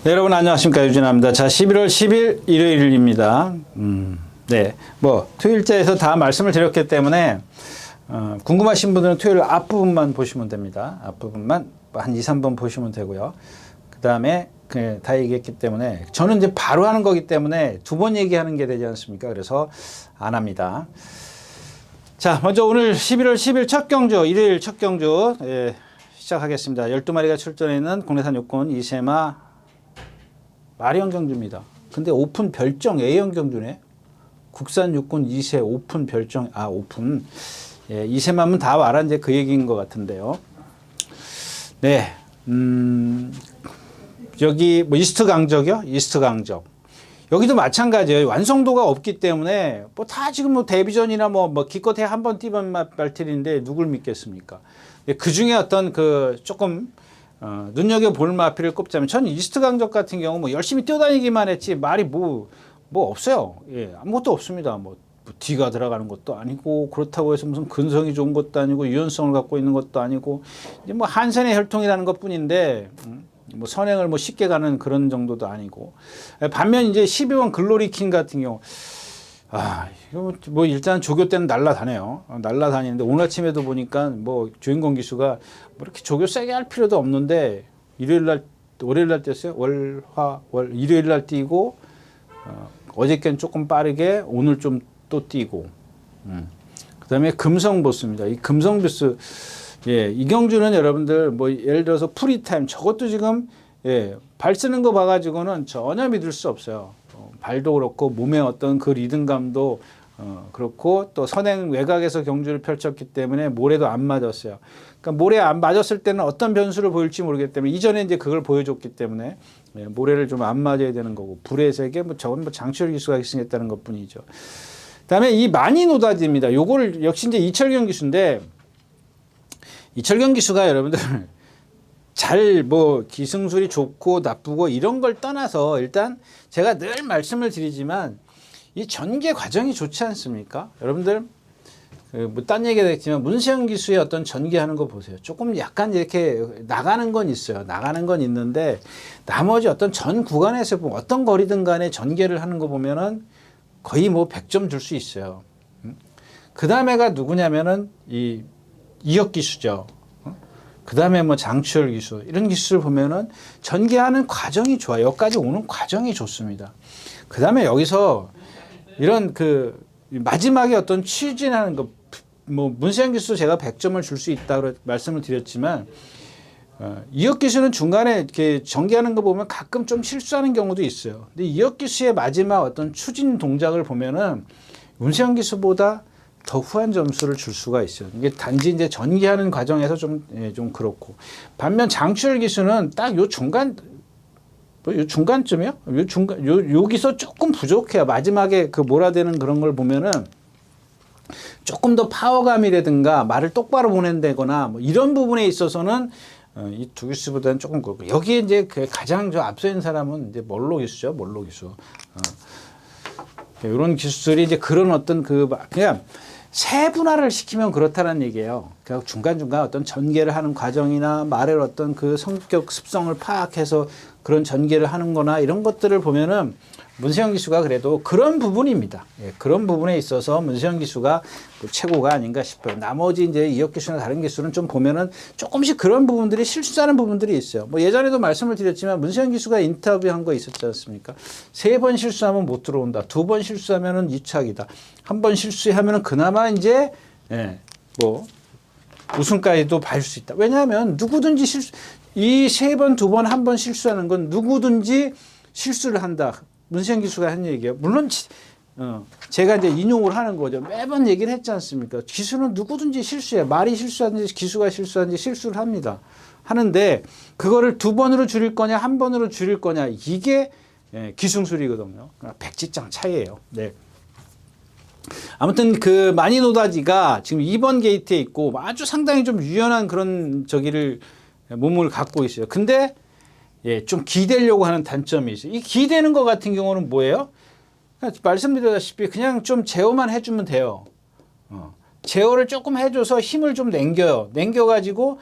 네, 여러분 안녕하십니까, 유진아입니다. 자, 11월 10일 일요일입니다. 네, 뭐 토요일자에서 다 말씀을 드렸기 때문에 궁금하신 분들은 토요일 앞부분만 보시면 됩니다. 앞부분만 한 2, 3번 보시면 되고요. 그 다음에 다 얘기했기 때문에 저는 이제 바로 하는 거기 때문에 두 번 얘기하는 게 되지 않습니까? 그래서 안 합니다. 자, 먼저 오늘 11월 10일 첫 경주, 일요일 첫 경주 시작하겠습니다. 12마리가 출전해 있는 국내산 육군 이세마 마리형 경주입니다. 근데 오픈 별정 A형 경주네. 국산 육군 2세 오픈 별정, 오픈. 예, 이세마면 다 와라, 이제 그 얘기인 것 같은데요. 네. 여기 뭐 이스트 강적이요? 이스트 강적. 여기도 마찬가지예요. 완성도가 없기 때문에 뭐 다 지금 뭐 데뷔전이나 뭐 기껏해 한번 뛰면 말틀인데 누굴 믿겠습니까? 그 중에 어떤 그 조금 눈여겨볼 마필을 꼽자면 전 이스트 강적 같은 경우 뭐 열심히 뛰어다니기만 했지 말이 뭐 없어요. 예, 아무것도 없습니다. 뭐 뒤가 들어가는 것도 아니고 그렇다고 해서 무슨 근성이 좋은 것도 아니고 유연성을 갖고 있는 것도 아니고 이제 뭐 한산의 혈통이라는 것뿐인데 뭐 선행을 뭐 쉽게 가는 그런 정도도 아니고 반면 이제 12번 글로리킹 같은 경우 이거 뭐 일단 조교 때는 날라다녀요. 날라다니는데 오늘 아침에도 보니까 뭐 주인공 기수가 뭐 이렇게 조교 세게 할 필요도 없는데 월요일 날 뛰었어요. 월 일요일 날 뛰고 어저께는 조금 빠르게 오늘 좀 또 뛰고 그다음에 금성보스입니다. 이 금성보스 이 경주는 여러분들 뭐 예를 들어서 프리타임 저것도 지금 발 쓰는 거 봐가지고는 전혀 믿을 수 없어요. 발도 그렇고 몸의 어떤 그 리듬감도 그렇고 또 선행 외곽에서 경주를 펼쳤기 때문에 모래도 안 맞았어요. 그러니까 모래 안 맞았을 때는 어떤 변수를 보일지 모르기 때문에 이전에 이제 그걸 보여줬기 때문에 모래를 좀 안 맞아야 되는 거고 불의 세계 뭐 저건 뭐 장치열 기수가 희생했다는 것뿐이죠. 그다음에 이 마니노다지입니다. 요거를 역시 이제 이철경 기수인데 이철경 기수가 여러분들 잘 뭐 기승술이 좋고 나쁘고 이런 걸 떠나서 일단 제가 늘 말씀을 드리지만 이 전개 과정이 좋지 않습니까? 여러분들 뭐 딴 얘기가 됐지만 문세영 기수의 어떤 전개하는 거 보세요. 조금 약간 이렇게 나가는 건 있어요. 나가는 건 있는데 나머지 어떤 전 구간에서 어떤 거리든 간에 전개를 하는 거 보면은 거의 뭐 100점 줄 수 있어요. 그 다음에가 누구냐면은 이 이혁 기수죠. 그 다음에 뭐 장추열 기수 이런 기수를 보면은 전개하는 과정이 좋아요. 여기까지 오는 과정이 좋습니다. 그 다음에 여기서 이런 그 마지막에 어떤 추진하는 거 뭐 문세영 기수 제가 100점을 줄 수 있다고 말씀을 드렸지만 이혁 기수는 중간에 이렇게 전개하는 거 보면 가끔 좀 실수하는 경우도 있어요. 근데 이혁 기수의 마지막 어떤 추진 동작을 보면은 문세영 기수보다 더 후한 점수를 줄 수가 있어요. 이게 단지 이제 전개하는 과정에서 좀 그렇고. 반면 장추열 기수는 딱 요 중간, 요 중간쯤이요? 여기서 조금 부족해요. 마지막에 그 몰아대는 그런 걸 보면은 조금 더 파워감이라든가 말을 똑바로 보낸다거나 뭐 이런 부분에 있어서는 이 두 기수보다는 조금 그렇고. 여기에 이제 그 가장 앞서 있는 사람은 이제 몰로 기수죠. 몰로 기수. 이런 기수들이 이제 그런 어떤 그냥 세분화를 시키면 그렇다는 얘기예요. 그러니까 중간중간 어떤 전개를 하는 과정이나 말의 어떤 그 성격 습성을 파악해서 그런 전개를 하는 거나 이런 것들을 보면은 문세영 기수가 그래도 그런 부분입니다. 그런 부분에 있어서 문세영 기수가 최고가 아닌가 싶어요. 나머지 이제 이혁 기수나 다른 기수는 좀 보면은 조금씩 그런 부분들이 실수하는 부분들이 있어요. 뭐 예전에도 말씀을 드렸지만 문세영 기수가 인터뷰한 거 있었지 않습니까? 3번 실수하면 못 들어온다. 2번 실수하면은 이착이다. 1번 실수하면은 그나마 이제 뭐 우승까지도 발 수 있다. 왜냐하면 누구든지 이 3번, 2번, 1번 실수하는 건 누구든지 실수를 한다. 문세영 기수가 한 얘기예요. 물론 제가 이제 인용을 하는 거죠. 매번 얘기를 했지 않습니까? 기수는 누구든지 실수해. 말이 실수하든지 기수가 실수하든지 실수를 합니다. 하는데 그거를 2번으로 줄일 거냐 1번으로 줄일 거냐 이게 기승술이거든요. 백지장 차이예요. 네. 아무튼 그 마니노다지가 지금 2번 게이트에 있고 아주 상당히 좀 유연한 그런 몸을 갖고 있어요. 근데 좀 기대려고 하는 단점이 있어요. 이 기대는 것 같은 경우는 뭐예요? 말씀드렸다시피 그냥 좀 제어만 해주면 돼요. 제어를 조금 해줘서 힘을 좀 남겨요. 남겨가지고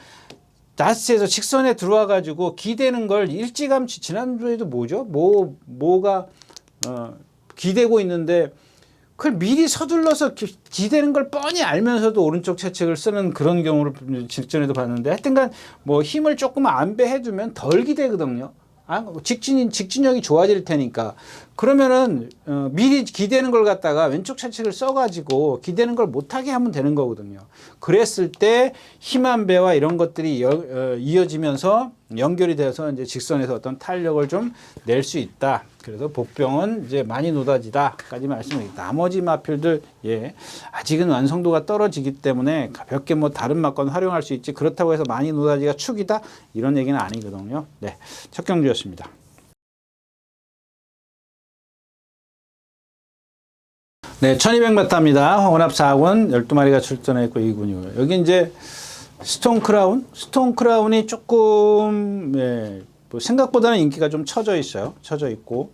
나스에서 직선에 들어와 가지고 기대는 걸 일찌감치 지난주에도 뭐가 기대고 있는데 그걸 미리 서둘러서 기대는 걸 뻔히 알면서도 오른쪽 채찍을 쓰는 그런 경우를 직전에도 봤는데 하여튼간 뭐 힘을 조금 안배해 두면 덜 기대거든요. 직진력이 좋아질 테니까. 그러면은 미리 기대는 걸 갖다가 왼쪽 채찍을 써가지고 기대는 걸 못하게 하면 되는 거거든요. 그랬을 때 힘 안배와 이런 것들이 이어지면서 연결이 돼서 이제 직선에서 어떤 탄력을 좀 낼 수 있다. 그래서 복병은 이제 많이 노다지다까지 말씀드립니다. 나머지 마필들 아직은 완성도가 떨어지기 때문에 가볍게 뭐 다른 막건 활용할 수 있지 그렇다고 해서 많이 노다지가 축이다 이런 얘기는 아니거든요. 네, 첫 경주였습니다. 네, 1200m입니다. 혼합 4군 12마리가 출전했고 2군이고요. 여기 이제 스톤 크라운이 조금 뭐 생각보다는 인기가 좀 처져 있어요. 처져 있고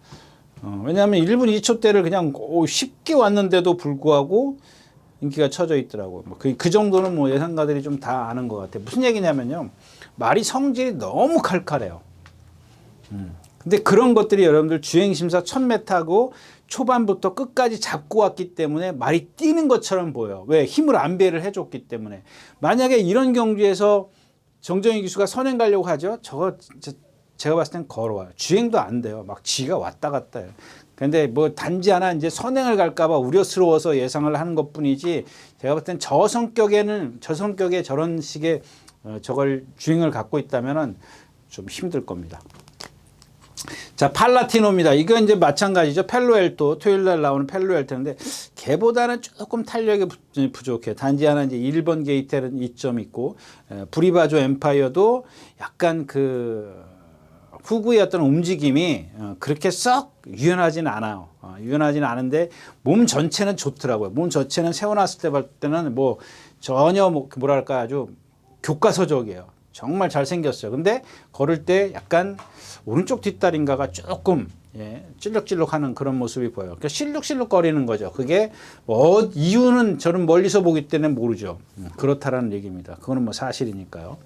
왜냐하면 1분 2초대를 그냥 쉽게 왔는데도 불구하고 인기가 처져 있더라고요. 뭐 그 정도는 뭐 예상가들이 좀 다 아는 것 같아요. 무슨 얘기냐면요. 말이 성질이 너무 칼칼해요. 근데 그런 것들이 여러분들 주행심사 1000m하고 초반부터 끝까지 잡고 왔기 때문에 말이 뛰는 것처럼 보여요. 왜? 힘을 안배를 해줬기 때문에. 만약에 이런 경주에서 정정희 기수가 선행 가려고 하죠. 저거 제가 봤을 땐 걸어와요. 주행도 안 돼요. 막 지가 왔다 갔다 해요. 근데 뭐 단지 하나 이제 선행을 갈까봐 우려스러워서 예상을 하는 것 뿐이지 제가 봤을 땐 저 성격에 저런 식의 저걸 주행을 갖고 있다면은 좀 힘들 겁니다. 자, 팔라티노입니다. 이거 이제 마찬가지죠. 펠로엘토, 토요일 날 나오는 펠로엘토인데 걔보다는 조금 탄력이 부족해요. 단지 하나 이제 1번 게이트에는 이점이 있고 브리바조 엠파이어도 약간 그 후구의 어떤 움직임이 그렇게 썩 유연하지는 않아요. 유연하지는 않은데 몸 전체는 좋더라고요. 몸 전체는 세워놨을 때 볼 때는 뭐 전혀 뭐랄까 아주 교과서적이에요. 정말 잘생겼어요. 근데 걸을 때 약간 오른쪽 뒷다리인가가 조금 찔럭찔럭하는 그런 모습이 보여요. 그러니까 실룩실룩 거리는 거죠. 그게 뭐 이유는 저는 멀리서 보기 때문에 모르죠. 그렇다라는 얘기입니다. 그거는 뭐 사실이니까요.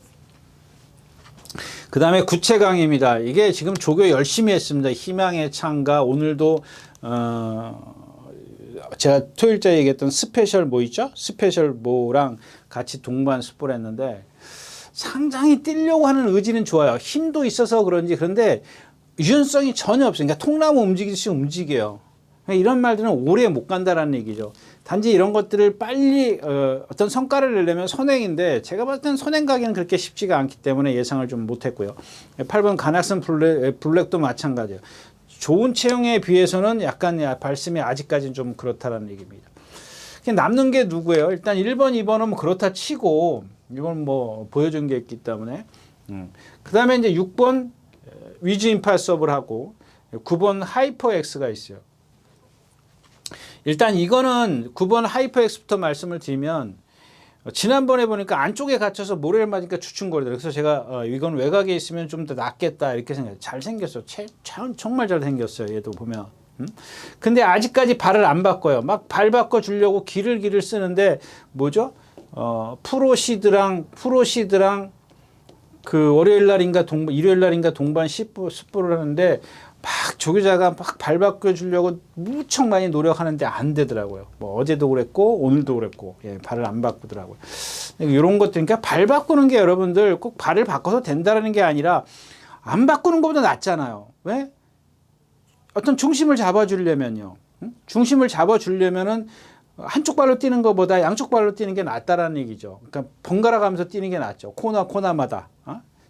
그 다음에 구체강입니다. 이게 지금 조교 열심히 했습니다. 희망의 창가 오늘도 제가 토요일째 얘기했던 스페셜 모 있죠? 스페셜 모랑 같이 동반 스포를 했는데 상당히 뛰려고 하는 의지는 좋아요. 힘도 있어서 그런지 그런데 유연성이 전혀 없어요. 그러니까 통나무 움직이듯이 움직여요. 이런 말들은 오래 못 간다라는 얘기죠. 단지 이런 것들을 빨리 어떤 성과를 내려면 선행인데 제가 봤을 땐 선행 가기는 그렇게 쉽지가 않기 때문에 예상을 좀 못했고요. 8번 가낙슨 블랙도 마찬가지예요. 좋은 체형에 비해서는 약간 발심이 아직까지는 좀 그렇다라는 얘기입니다. 남는 게 누구예요? 일단 1번, 2번은 뭐 그렇다 치고 이건 뭐 보여준 게 있기 때문에 그 다음에 이제 6번 위즈 임파서블 하고 9번 하이퍼 X가 있어요. 일단 이거는 9번 하이퍼 X부터 말씀을 드리면 지난번에 보니까 안쪽에 갇혀서 모래를 맞으니까 주춤거리더라고요. 그래서 제가 이건 외곽에 있으면 좀 더 낫겠다 이렇게 생각해요. 잘생겼어요. 정말 잘생겼어요. 얘도 보면. 근데 아직까지 발을 안 바꿔요. 막 발 바꿔주려고 길을 쓰는데 뭐죠? 프로시드랑 그 월요일 날인가 일요일 날인가 동반 스포를 하는데 막 조교자가 막 발 바꿔주려고 무척 많이 노력하는데 안 되더라고요. 뭐 어제도 그랬고 오늘도 그랬고 발을 안 바꾸더라고요. 이런 것들 그러니까 발 바꾸는 게 여러분들 꼭 발을 바꿔서 된다는 게 아니라 안 바꾸는 것보다 낫잖아요. 왜? 어떤 중심을 잡아주려면요. 중심을 잡아주려면은 한쪽 발로 뛰는 것보다 양쪽 발로 뛰는 게 낫다라는 얘기죠. 그러니까 번갈아 가면서 뛰는 게 낫죠. 코나마다.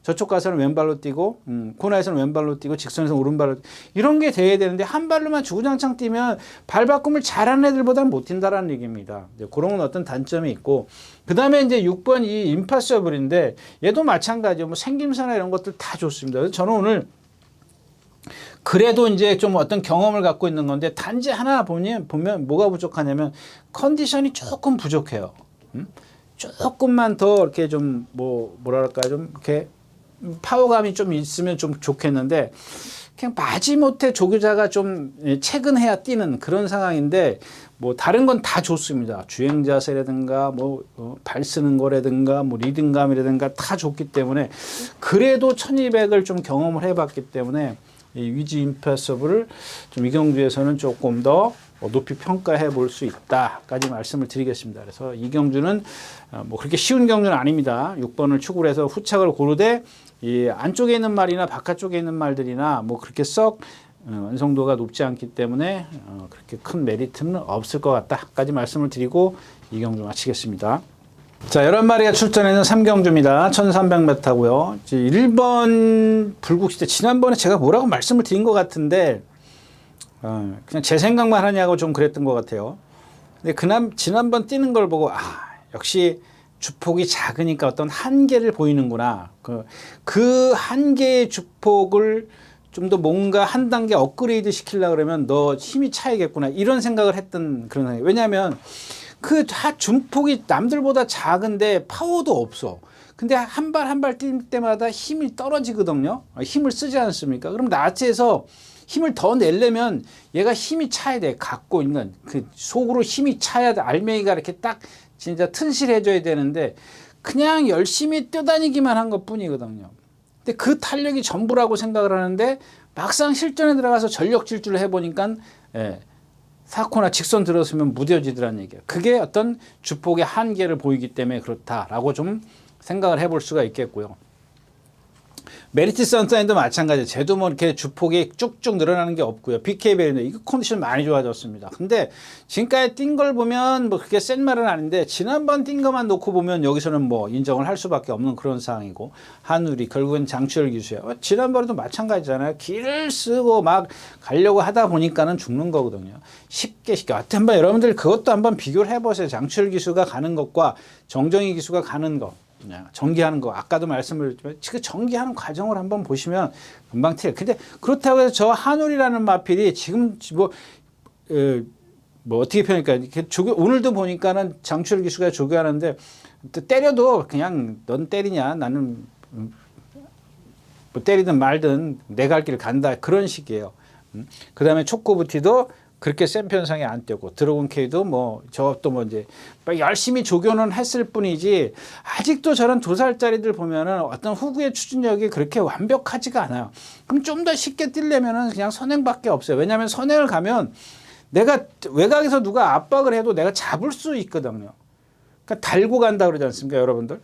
저쪽 가서는 왼발로 뛰고 코너에서는 왼발로 뛰고 직선에서는 오른발로 뛰고 이런 게 돼야 되는데 한 발로만 주구장창 뛰면 발 바꿈을 잘하는 애들보다는 못 뛴다라는 얘기입니다. 그런 어떤 단점이 있고 그 다음에 이제 6번 이 임파서블인데 얘도 마찬가지예요. 뭐 생김새나 이런 것들 다 좋습니다. 그래서 저는 오늘 그래도 이제 좀 어떤 경험을 갖고 있는 건데 단지 하나 보면 뭐가 부족하냐면 컨디션이 조금 부족해요. 조금만 더 이렇게 좀 뭐랄까 좀 이렇게 파워감이 좀 있으면 좀 좋겠는데 그냥 마지못해 조교자가 좀 최근해야 뛰는 그런 상황인데 뭐 다른 건 다 좋습니다. 주행 자세라든가 뭐 발 쓰는 거라든가 뭐 리듬감이라든가 다 좋기 때문에 그래도 1200을 좀 경험을 해봤기 때문에 이 위즈 임파서블을 좀 이경주에서는 조금 더 높이 평가해 볼 수 있다까지 말씀을 드리겠습니다. 그래서 이 경주는 뭐 그렇게 쉬운 경주는 아닙니다. 6번을 추구를 해서 후착을 고르되 이 안쪽에 있는 말이나 바깥쪽에 있는 말들이나 뭐 그렇게 썩 완성도가 높지 않기 때문에 그렇게 큰 메리트는 없을 것 같다까지 말씀을 드리고 이 경주 마치겠습니다. 자, 11마리가 출전하는 3경주입니다. 1300m고요. 1번 불국시대 지난번에 제가 뭐라고 말씀을 드린 것 같은데 그냥 제 생각만 하냐고 좀 그랬던 것 같아요. 근데 지난번 뛰는 걸 보고 역시 주폭이 작으니까 어떤 한계를 보이는구나. 그 한계의 주폭을 좀 더 뭔가 한 단계 업그레이드 시키려고 그러면 너 힘이 차야겠구나. 이런 생각을 했던 그런 상황이에요. 왜냐하면 그 주폭이 남들보다 작은데 파워도 없어. 근데 한 발 한 발 뛸 때마다 힘이 떨어지거든요. 힘을 쓰지 않습니까? 그럼 나체에서 힘을 더 내려면 얘가 힘이 차야 돼. 갖고 있는 그 속으로 힘이 차야 돼. 알맹이가 이렇게 딱 진짜 튼실해져야 되는데 그냥 열심히 뛰어다니기만 한 것 뿐이거든요. 근데 그 탄력이 전부라고 생각을 하는데 막상 실전에 들어가서 전력 질주를 해보니까 사코나 직선 들었으면 무뎌지더라는 얘기예요. 그게 어떤 주폭의 한계를 보이기 때문에 그렇다라고 좀 생각을 해볼 수가 있겠고요. 메리트 선사인도 마찬가지예요. 쟤도 뭐 이렇게 주폭이 쭉쭉 늘어나는 게 없고요. BKBL도 이거 컨디션 많이 좋아졌습니다. 근데 지금까지 뛴 걸 보면 뭐 그렇게 센 말은 아닌데 지난번 뛴 것만 놓고 보면 여기서는 뭐 인정을 할 수밖에 없는 그런 상황이고 한우리 결국은 장치열 기수예요. 지난번에도 마찬가지잖아요. 길을 쓰고 막 가려고 하다 보니까는 죽는 거거든요. 쉽게 한번 여러분들 그것도 한번 비교를 해보세요. 장치열 기수가 가는 것과 정정희 기수가 가는 것. 전기하는 거 아까도 말씀을 지금 전기하는 과정을 한번 보시면 금방 틀려요. 근데 그렇다고 해서 저 한울이라는 마필이 지금 뭐 어떻게 표현할까? 오늘도 보니까는 장출 기수가 조교하는데 때려도 그냥 넌 때리냐 나는 뭐 때리든 말든 내 갈 길 간다 그런 식이에요. 그 다음에 초코부티도 그렇게 센 편성이 안 뛰고 드래곤 K도 뭐 저것도 뭐 이제 열심히 조교는 했을 뿐이지 아직도 저런 2살짜리들 보면은 어떤 후구의 추진력이 그렇게 완벽하지가 않아요. 그럼 좀 더 쉽게 뛰려면은 그냥 선행밖에 없어요. 왜냐하면 선행을 가면 내가 외곽에서 누가 압박을 해도 내가 잡을 수 있거든요. 그러니까 달고 간다 그러지 않습니까, 여러분들?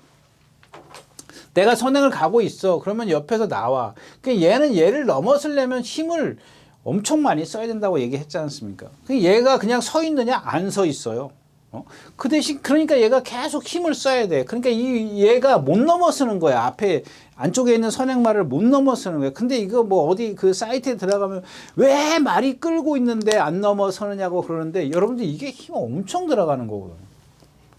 내가 선행을 가고 있어. 그러면 옆에서 나와. 그러니까 얘는 얘를 넘어서려면 힘을 엄청 많이 써야 된다고 얘기했지 않습니까? 얘가 그냥 서 있느냐? 안 서 있어요. 그 대신 그러니까 얘가 계속 힘을 써야 돼. 그러니까 얘가 못 넘어서는 거야. 앞에 안쪽에 있는 선행말을 못 넘어서는 거야. 근데 이거 뭐 어디 그 사이트에 들어가면 왜 말이 끌고 있는데 안 넘어서느냐고 그러는데 여러분들 이게 힘 엄청 들어가는 거거든요.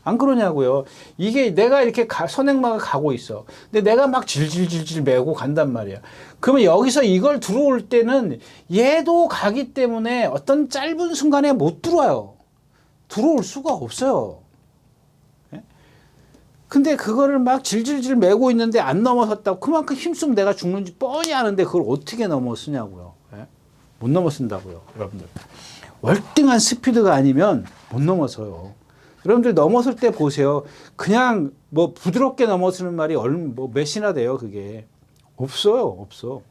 안 그러냐고요. 이게 내가 이렇게 선행마가 가고 있어. 근데 내가 막 질질질질 메고 간단 말이야. 그러면 여기서 이걸 들어올 때는 얘도 가기 때문에 어떤 짧은 순간에 못 들어와요. 들어올 수가 없어요. 예? 근데 그거를 막 질질질 메고 있는데 안 넘어섰다고 그만큼 힘쓰면 내가 죽는지 뻔히 아는데 그걸 어떻게 넘어서냐고요. 예? 못 넘어선다고요. 여러분들. 월등한 스피드가 아니면 못 넘어서요. 여러분들 넘어설 때 보세요. 그냥 뭐 부드럽게 넘어서는 말이 뭐 몇이나 돼요, 그게. 없어요, 없어.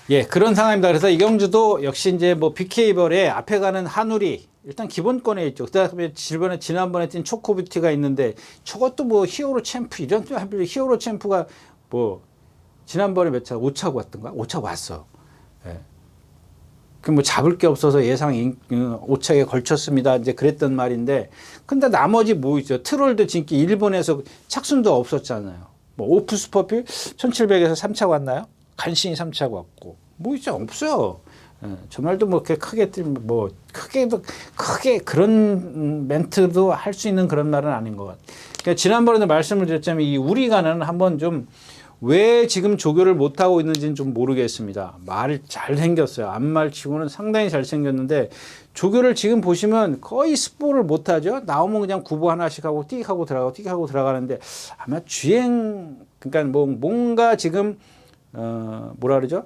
예, 그런 상황입니다. 그래서 이경주도 역시 이제 뭐 BK벌에 앞에 가는 한우리 일단 기본권에 있죠. 그다음에 지난번에 뛴 초코뷰티가 있는데 저것도 뭐 히어로 챔프 이런 히어로 챔프가 뭐 지난번에 몇 차? 5차고 왔던가? 5차 왔어. 예. 그 뭐 잡을 게 없어서 예상 5차에 걸쳤습니다. 이제 그랬던 말인데, 근데 나머지 뭐 있죠? 트롤도 진기 일본에서 착순도 없었잖아요. 뭐 오프스퍼필 1700에서 3차 왔나요? 간신히 3차 왔고, 뭐 있죠? 없어요. 저 말도 뭐 그렇게 크게 그런 멘트도 할 수 있는 그런 말은 아닌 것 같아요. 그러니까 지난번에도 말씀을 드렸자면 이 우리가는 한번 좀 왜 지금 조교를 못하고 있는지는 좀 모르겠습니다. 말을 잘 생겼어요. 앞말 치고는 상당히 잘 생겼는데 조교를 지금 보시면 거의 스포를 못하죠. 나오면 그냥 구보 하나씩 하고 띡 하고 들어가고 띡 하고 들어가는데 아마 주행 그러니까 뭔가 지금 뭐라 그러죠?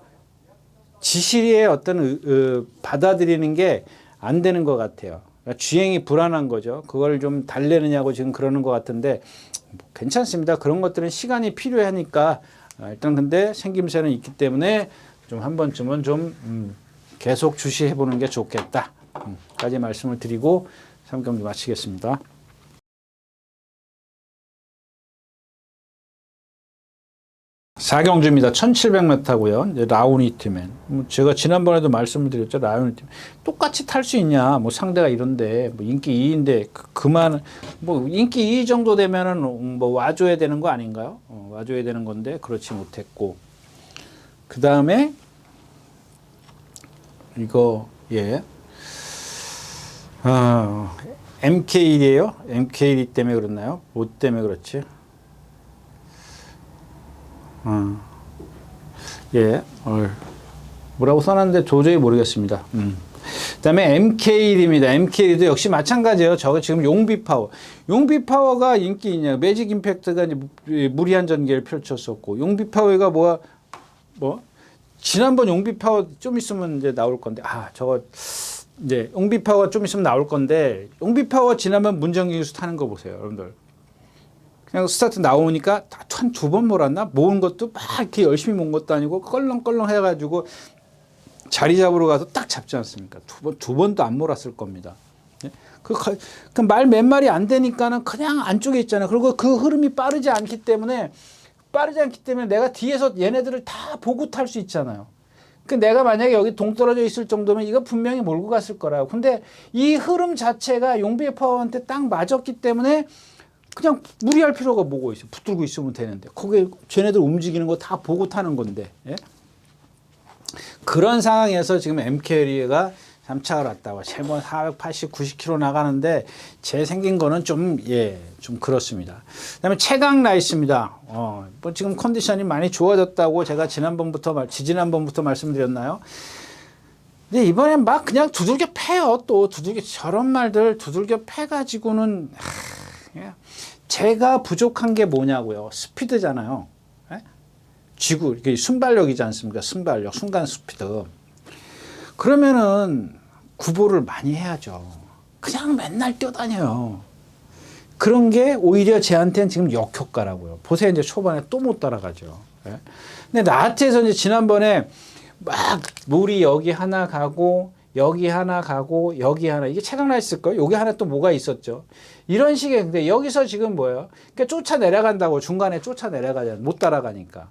지시의 어떤 받아들이는 게 안 되는 것 같아요. 그러니까 주행이 불안한 거죠. 그걸 좀 달래느냐고 지금 그러는 것 같은데 괜찮습니다. 그런 것들은 시간이 필요하니까 일단 근데 생김새는 있기 때문에 좀 한 번쯤은 좀 계속 주시해 보는 게 좋겠다. 까지 말씀을 드리고 3경기 마치겠습니다. 4경주입니다. 1700m고요. 라우니트맨. 제가 지난번에도 말씀을 드렸죠. 라우니트맨. 똑같이 탈 수 있냐. 뭐 상대가 이런데 뭐 인기 2인데 그만 뭐 인기 2 정도 되면은 뭐 와줘야 되는 거 아닌가요? 와줘야 되는 건데 그렇지 못했고. 그다음에 이거 MK1이에요. MK1 때문에 그렇나요? 뭐 때문에 그렇지? 뭐라고 써놨는데 도저히 모르겠습니다. 그다음에 MK1입니다. MK1도 역시 마찬가지예요. 저거 지금 용비파워. 용비파워가 인기 있냐? 매직 임팩트가 이제 무리한 전개를 펼쳤었고, 용비파워가 지난번 용비파워 좀 있으면 이제 나올 건데, 저거 이제 용비파워 좀 있으면 나올 건데, 용비파워 지난번 문정기 교수 타는 거 보세요, 여러분들. 그냥 스타트 나오니까 한 2번 몰았나? 모은 것도 막 이렇게 열심히 모은 것도 아니고 껄렁껄렁 해가지고 자리 잡으러 가서 딱 잡지 않습니까? 두 번도 안 몰았을 겁니다. 그 말 몇 마리 안 되니까는 그냥 안쪽에 있잖아요. 그리고 그 흐름이 빠르지 않기 때문에 내가 뒤에서 얘네들을 다 보고 탈 수 있잖아요. 내가 만약에 여기 동떨어져 있을 정도면 이거 분명히 몰고 갔을 거라고. 근데 이 흐름 자체가 용비의 파워한테 딱 맞았기 때문에 그냥 무리할 필요가 뭐고 있어요. 붙들고 있으면 되는데. 거기에 쟤네들 움직이는 거 다 보고 타는 건데. 그런 상황에서 지금 MK리가 3차를 왔다고. 최고 480, 90km 나가는데 제 생긴 거는 좀 그렇습니다. 그 다음에 최강 라이스입니다. 지금 컨디션이 많이 좋아졌다고 제가 지지난번부터 말씀드렸나요? 근데 이번엔 막 그냥 두들겨 패요. 또 저런 말들 두들겨 패가지고는 제가 부족한 게 뭐냐고요. 스피드잖아요. 지구, 이게 순발력이지 않습니까? 순발력, 순간 스피드. 그러면은 구보를 많이 해야죠. 그냥 맨날 뛰어다녀요. 그런 게 오히려 제한테는 지금 역효과라고요. 보세요. 이제 초반에 또 못 따라가죠. 근데 나한테서 이제 지난번에 막 물이 여기 하나 가고 여기 하나 가고 여기 하나 이게 최강라이스일 거예요. 여기 하나 또 뭐가 있었죠. 이런 식의 근데 여기서 지금 뭐예요? 그러니까 쫓아 내려간다고 중간에 쫓아 내려가잖아요. 못 따라가니까.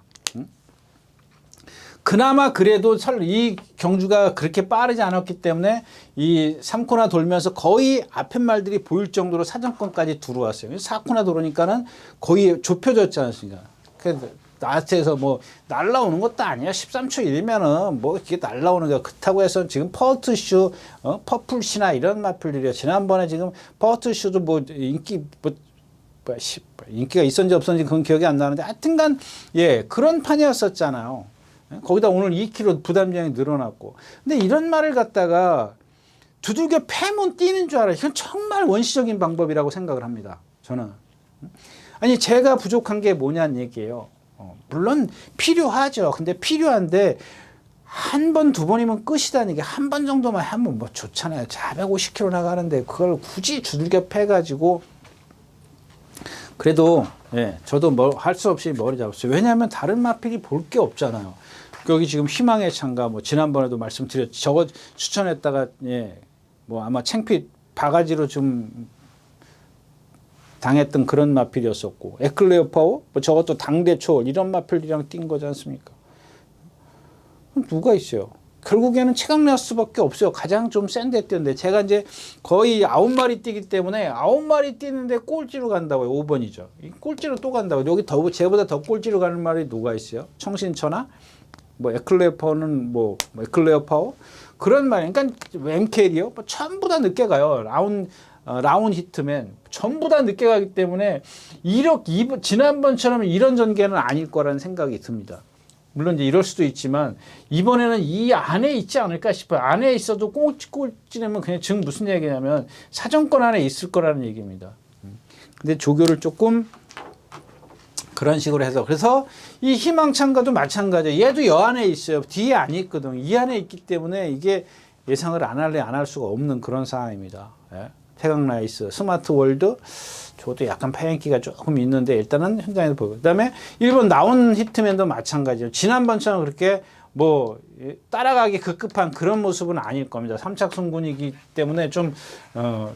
그나마 그래도 이 경주가 그렇게 빠르지 않았기 때문에 이 3코나 돌면서 거의 앞에 말들이 보일 정도로 사정권까지 들어왔어요. 4코나 돌으니까는 거의 좁혀졌지 않습니까? 나한테서 뭐 날라오는 것도 아니야. 13초 1면은 뭐 이게 날라오는 거야. 그렇다고 해서 지금 퍼트슈, 퍼플시나 이런 마플들이요. 지난번에 지금 퍼트슈도 뭐 인기가 있었는지 없었는지 그건 기억이 안 나는데 하여튼간 그런 판이었었잖아요. 거기다 오늘 2kg 부담량이 늘어났고. 근데 이런 말을 갖다가 두들겨 패면 뛰는 줄 알아요. 이건 정말 원시적인 방법이라고 생각을 합니다. 저는. 아니 제가 부족한 게 뭐냐는 얘기예요. 물론 필요하죠. 근데 필요한데 한 번, 두 번이면 끝이다는 게 한 번 정도만 하면 뭐 좋잖아요. 450km 나가는데 그걸 굳이 두들겨 패가지고 그래도 저도 뭐 할 수 없이 머리 잡았어요. 왜냐하면 다른 마필이 볼 게 없잖아요. 여기 지금 희망의 창가 뭐 지난번에도 말씀드렸죠. 저거 추천했다가 뭐 아마 창피 바가지로 좀 당했던 그런 마필이었었고 에클레어 파워 뭐 저것도 당대초 이런 마필이랑 뛴 거지 않습니까? 누가 있어요? 결국에는 최강라스밖에 없어요. 가장 좀 센 데 뛰었는데 제가 이제 거의 9마리 뛰기 때문에 9마리 뛰는데 꼴찌로 간다고요. 5번이죠. 꼴찌로 또 간다고요. 여기 쟤보다 더 꼴찌로 가는 말이 누가 있어요? 청신천하? 뭐 에클레어 파워는 에클레어 파워? 그런 말이 그러니까 MK리요? 뭐 전부 다 늦게 가요. 라운 히트맨 전부 다 늦게 가기 때문에 지난번처럼 이런 전개는 아닐 거라는 생각이 듭니다. 물론 이제 이럴 수도 있지만 이번에는 이 안에 있지 않을까 싶어요. 안에 있어도 꼴찌내면 그냥 즉 무슨 얘기냐면 사정권 안에 있을 거라는 얘기입니다. 근데 조교를 조금 그런 식으로 해서 그래서 이 희망찬과도 마찬가지예요. 얘도 여 안에 있어요. 뒤에 안 있거든. 이 안에 있기 때문에 이게 예상을 안 할 수가 없는 그런 상황입니다. 예. 태강라이스, 스마트월드 저도 약간 파행기가 조금 있는데 일단은 현장에서 보고 그다음에 일본 나온 히트맨도 마찬가지예요. 지난번처럼 그렇게 뭐 따라가기 급급한 그런 모습은 아닐 겁니다. 3착 승군이기 때문에 좀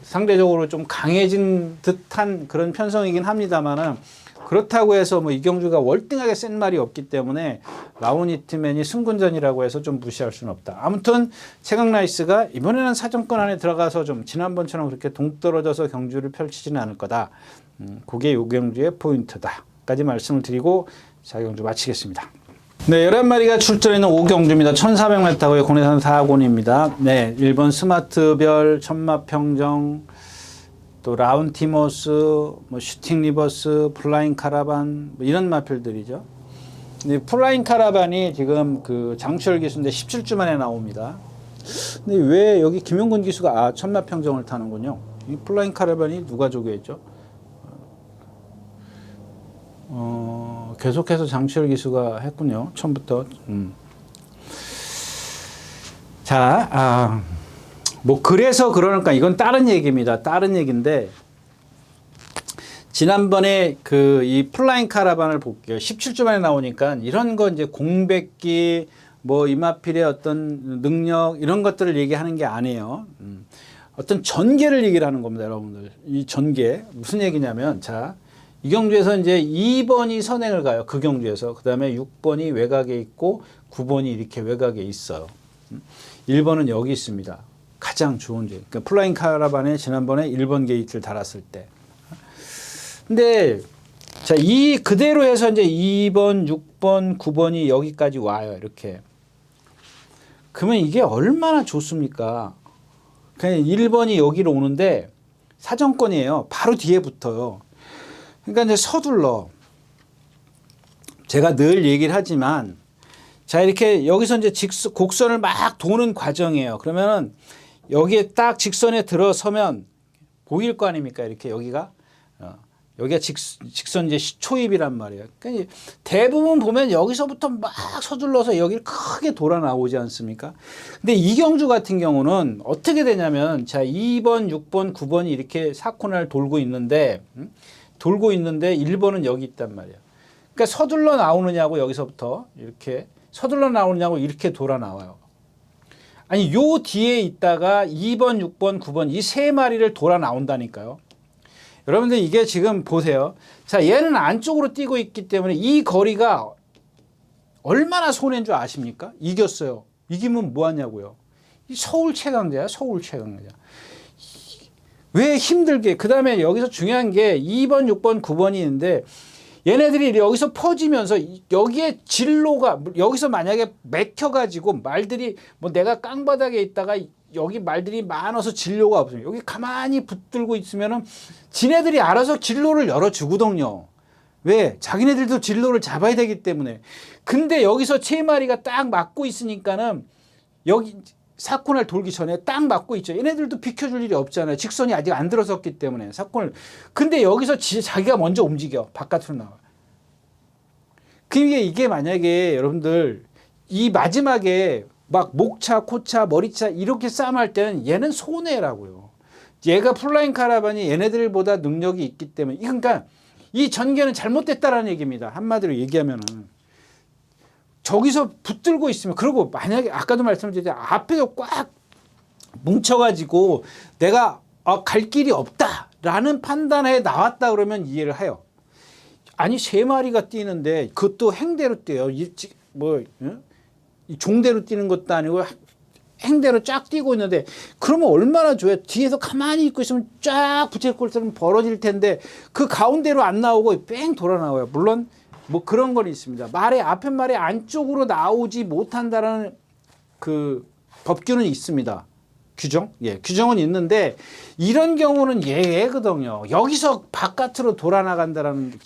상대적으로 좀 강해진 듯한 그런 편성이긴 합니다만은 그렇다고 해서 뭐 이경주가 월등하게 센 말이 없기 때문에 라운 히트맨이 승군전이라고 해서 좀 무시할 수는 없다. 아무튼 최강라이스가 이번에는 사정권 안에 들어가서 좀 지난번처럼 그렇게 동떨어져서 경주를 펼치지는 않을 거다. 그게 요경주의 포인트다. 까지 말씀을 드리고 자경주 마치겠습니다. 네, 11마리가 출전하는 오경주입니다. 1400m고요. 국내산 4권입니다. 네, 일본 스마트별, 천마평정, 또 라운티모스, 뭐 슈팅 리버스, 플라잉 카라반 뭐 이런 마필들이죠. 근데 플라잉 카라반이 지금 그 장철 기수인데 17주 만에 나옵니다. 근데 왜 여기 김용근 기수가 천마평정을 타는군요. 이 플라잉 카라반이 누가 조교했죠? 계속해서 장철 기수가 했군요. 처음부터. 자, 뭐 그래서 그러니까 이건 다른 얘기입니다. 다른 얘기인데 지난번에 그 이 플라잉 카라반을 볼게요. 17주 만에 나오니까 이런 거 이제 공백기 뭐 이마필의 어떤 능력 이런 것들을 얘기하는 게 아니에요. 어떤 전개를 얘기를 하는 겁니다, 여러분들. 이 전개 무슨 얘기냐면 자. 이 경주에서 이제 2번이 선행을 가요. 그 경주에서. 그 다음에 6번이 외곽에 있고 9번이 이렇게 외곽에 있어요. 1번은 여기 있습니다. 가장 좋은 제. 그러니까 플라잉 카라반에 지난번에 1번 게이트를 달았을 때. 근데 자, 그대로 해서 이제 2번, 6번, 9번이 여기까지 와요. 이렇게. 그러면 이게 얼마나 좋습니까? 그냥 1번이 여기로 오는데 사정권이에요. 바로 뒤에 붙어요. 그러니까 이제 서둘러. 제가 늘 얘기를 하지만 자 이렇게 여기서 이제 곡선을 막 도는 과정이에요. 그러면은 여기에 딱 직선에 들어서면 보일 거 아닙니까? 이렇게 여기가 직선 이제 초입이란 말이에요. 그러니까 대부분 보면 여기서부터 막 서둘러서 여기를 크게 돌아 나오지 않습니까? 근데 이경주 같은 경우는 어떻게 되냐면 자 2번, 6번, 9번이 이렇게 사코너를 돌고 있는데 1번은 여기 있단 말이에요. 그러니까 서둘러 나오느냐고 여기서부터 이렇게 서둘러 나오느냐고 이렇게 돌아 나와요. 아니 요 뒤에 있다가 2번, 6번, 9번 이 세 마리를 돌아 나온다니까요. 여러분들 이게 지금 보세요. 자 얘는 안쪽으로 뛰고 있기 때문에 이 거리가 얼마나 손해인 줄 아십니까? 이겼어요. 이기면 뭐 하냐고요. 이 서울 최강자야. 서울 최강자. 왜 힘들게 그 다음에 여기서 중요한 게 2번 6번 9번이 있는데 얘네들이 여기서 퍼지면서 여기에 진로가 여기서 만약에 맥혀가지고 말들이 뭐 내가 깡바닥에 있다가 여기 말들이 많아서 진로가 없으면 여기 가만히 붙들고 있으면은 지네들이 알아서 진로를 열어주거든요. 왜? 자기네들도 진로를 잡아야 되기 때문에. 근데 여기서 세 마리가 딱 막고 있으니까는 여기 사건을 돌기 전에 딱 막고 있죠. 얘네들도 비켜줄 일이 없잖아요. 직선이 아직 안 들어섰기 때문에 사건을. 근데 여기서 자기가 먼저 움직여. 바깥으로 나와. 그게 이게 만약에 여러분들 이 마지막에 막 목차, 코차, 머리차 이렇게 싸움할 때는 얘는 손해라고요. 얘가 플라잉 카라반이 얘네들보다 능력이 있기 때문에. 그러니까 이 전개는 잘못됐다라는 얘기입니다. 한마디로 얘기하면은. 저기서 붙들고 있으면 그리고 만약에 아까도 말씀드렸듯이 앞에서 꽉 뭉쳐가지고 내가 갈 길이 없다라는 판단에 나왔다 그러면 이해를 해요. 아니 세 마리가 뛰는데 그것도 행대로 뛰어요. 뭐 종대로 뛰는 것도 아니고 행대로 쫙 뛰고 있는데 그러면 얼마나 좋아요. 뒤에서 가만히 있고 있으면 쫙 부채꼴처럼 벌어질 텐데 그 가운데로 안 나오고 뺑 돌아 나와요. 물론 뭐 그런 건 있습니다. 앞에 말의 안쪽으로 나오지 못한다는 그 법규는 있습니다. 규정? 예, 규정은 있는데 이런 경우는 예외거든요. 여기서 바깥으로 돌아나간다라는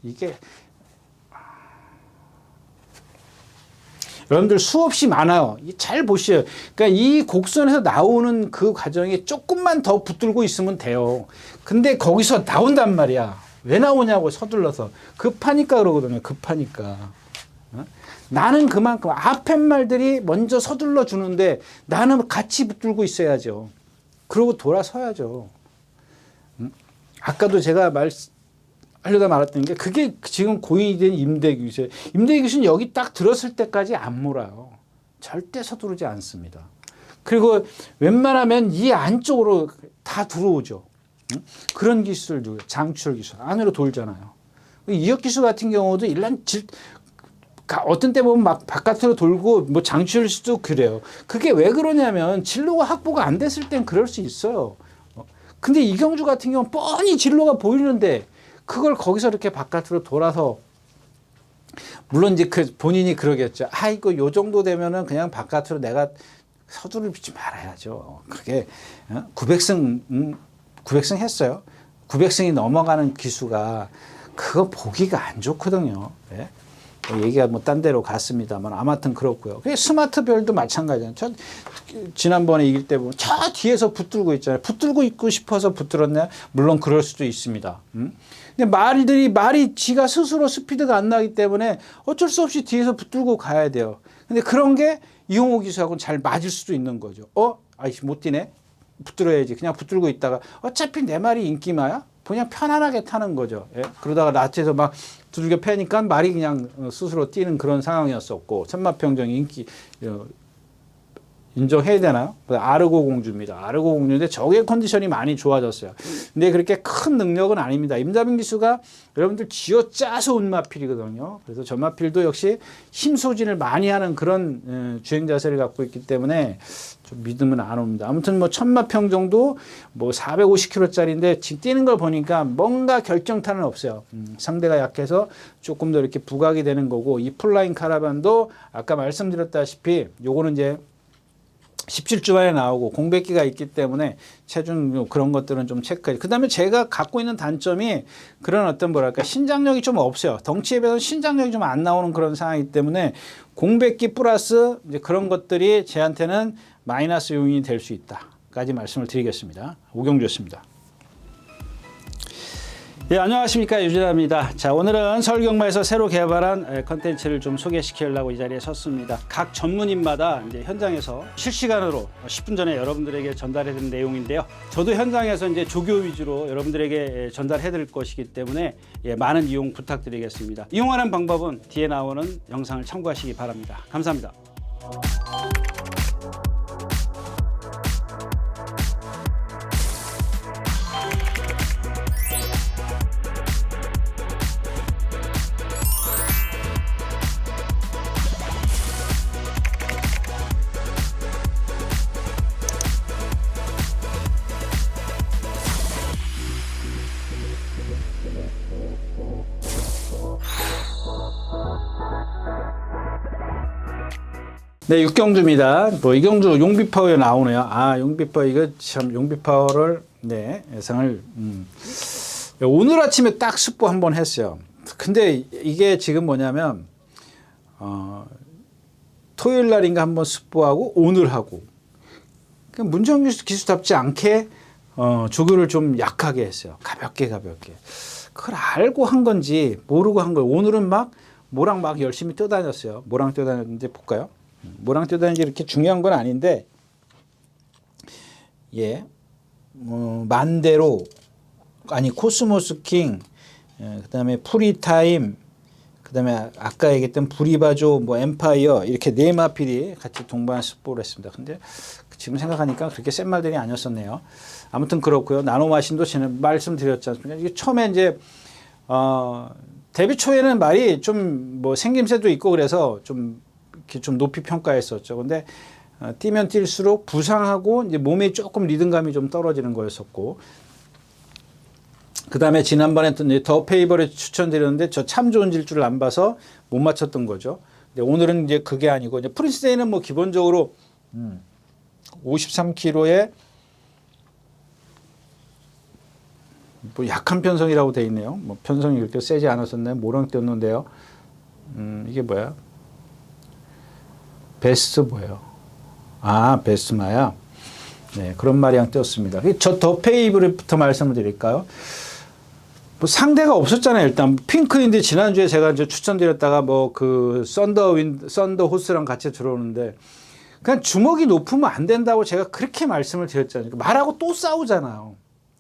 이게 여러분들 수없이 많아요. 잘 보시요. 그러니까 이 곡선에서 나오는 그 과정에 조금만 더 붙들고 있으면 돼요. 근데 거기서 나온단 말이야. 왜 나오냐고 서둘러서. 급하니까 그러거든요. 급하니까. 나는 그만큼 앞에 말들이 먼저 서둘러 주는데 나는 같이 붙들고 있어야죠. 그러고 돌아서야죠. 아까도 제가 하려다 말았던 게 그게 지금 고인이 된 임대기수예요. 임대기수는 여기 딱 들었을 때까지 안 몰아요. 절대 서두르지 않습니다. 그리고 웬만하면 이 안쪽으로 다 들어오죠. 그런 기술들, 장출 기술 안으로 돌잖아요. 이역 기술 같은 경우도 어떤 때 보면 막 바깥으로 돌고 뭐 장출 수도 그래요. 그게 왜 그러냐면 진로가 확보가 안 됐을 땐 그럴 수 있어요. 근데 이경주 같은 경우는 뻔히 진로가 보이는데 그걸 거기서 이렇게 바깥으로 돌아서 물론 이제 본인이 그러겠죠. 이거 요 정도 되면은 그냥 바깥으로 내가 서두르지 말아야죠. 그게 900승 했어요. 900승이 넘어가는 기수가 그거 보기가 안 좋거든요. 네? 얘기가 뭐 딴 데로 갔습니다만 아무튼 그렇고요. 스마트별도 마찬가지예요. 지난번에 이길 때 보면 저 뒤에서 붙들고 있잖아요. 붙들고 있고 싶어서 붙들었냐? 물론 그럴 수도 있습니다. 근데 말이 지가 스스로 스피드가 안 나기 때문에 어쩔 수 없이 뒤에서 붙들고 가야 돼요. 근데 그런 게 이용호 기수하고는 잘 맞을 수도 있는 거죠. 아이씨 못 뛰네. 붙들어야지. 그냥 붙들고 있다가 어차피 내 말이 인기마야? 그냥 편안하게 타는 거죠. 예? 그러다가 라트에서 막 두들겨 패니까 말이 그냥 스스로 뛰는 그런 상황이었었고 천마평정 인기 인정해야 되나요? 아르고 공주입니다. 아르고 공주인데 저게 컨디션이 많이 좋아졌어요. 근데 그렇게 큰 능력은 아닙니다. 임다빈 기수가 여러분들 쥐어짜서 온 마필이거든요. 그래서 저 마필도 역시 힘 소진을 많이 하는 그런 주행 자세를 갖고 있기 때문에 좀 믿으면 안 옵니다. 아무튼 뭐 천마평정도 뭐 450km짜리인데 지금 뛰는 걸 보니까 뭔가 결정타는 없어요. 상대가 약해서 조금 더 이렇게 부각이 되는 거고 이 풀라인 카라반도 아까 말씀드렸다시피 요거는 이제 17주 만에 나오고 공백기가 있기 때문에 체중 그런 것들은 좀 체크해. 그 다음에 제가 갖고 있는 단점이 그런 어떤 뭐랄까 신장력이 좀 없어요. 덩치에 비해서 신장력이 좀 안 나오는 그런 상황이기 때문에 공백기 플러스 이제 그런 것들이 제한테는 마이너스 요인이 될 수 있다까지 말씀을 드리겠습니다. 오경주였습니다. 네, 안녕하십니까, 유진아입니다. 자, 오늘은 서울경마에서 새로 개발한 컨텐츠를 좀 소개시키려고 이 자리에 섰습니다. 각 전문인마다 이제 현장에서 실시간으로 10분 전에 여러분들에게 전달해드린 내용인데요. 저도 현장에서 이제 조교 위주로 여러분들에게 전달해드릴 것이기 때문에 많은 이용 부탁드리겠습니다. 이용하는 방법은 뒤에 나오는 영상을 참고하시기 바랍니다. 감사합니다. 네, 육경주입니다. 뭐 이경주 용비파워에 나오네요. 용비파워 이거 참 용비파워를 예상을 오늘 아침에 딱 스포 한번 했어요. 근데 이게 지금 뭐냐면 토요일 날인가 한번 스포하고 오늘 하고 문정규 기수답지 않게 조교를 좀 약하게 했어요. 가볍게 그걸 알고 한 건지 모르고 한 거예요. 오늘은 막 모랑 막 열심히 뛰어다녔어요. 모랑 뛰어다녔는데 볼까요? 모랑 뛰어다니는 게 이렇게 중요한 건 아닌데 만대로 코스모스 킹 그다음에 프리타임 그다음에 아까 얘기했던 브리바조 엠파이어 이렇게 네 마필이 같이 동반 스포를 했습니다. 근데 지금 생각하니까 그렇게 센 말들이 아니었었네요. 아무튼 그렇고요. 나노마신도 저는 말씀드렸지 않습니까? 이게 처음에 이제 데뷔 초에는 말이 좀 생김새도 있고 그래서 좀 높이 평가했었죠. 근데 뛰면 뛸수록 부상하고 이제 몸에 조금 리듬감이 좀 떨어지는 거였었고, 그 다음에 지난번에 더 페이버를 추천드렸는데 저 참 좋은 질주를 안 봐서 못 맞췄던 거죠. 근데 오늘은 이제 그게 아니고 이제 프린스데이는 기본적으로 53kg에 뭐 약한 편성이라고 돼 있네요. 뭐 편성이 그렇게 세지 않았었네. 모랑 떴는데요. 이게 뭐야? 베스트 뭐예요? 아, 베스마야. 네, 그런 말이랑 떴습니다. 저 더 페이브부터 말씀을 드릴까요? 뭐 상대가 없었잖아요. 일단 핑크인데 지난주에 제가 이제 추천드렸다가 뭐 그 썬더 호스랑 같이 들어오는데 그냥 주먹이 높으면 안 된다고 제가 그렇게 말씀을 드렸잖아요. 말하고 또 싸우잖아요.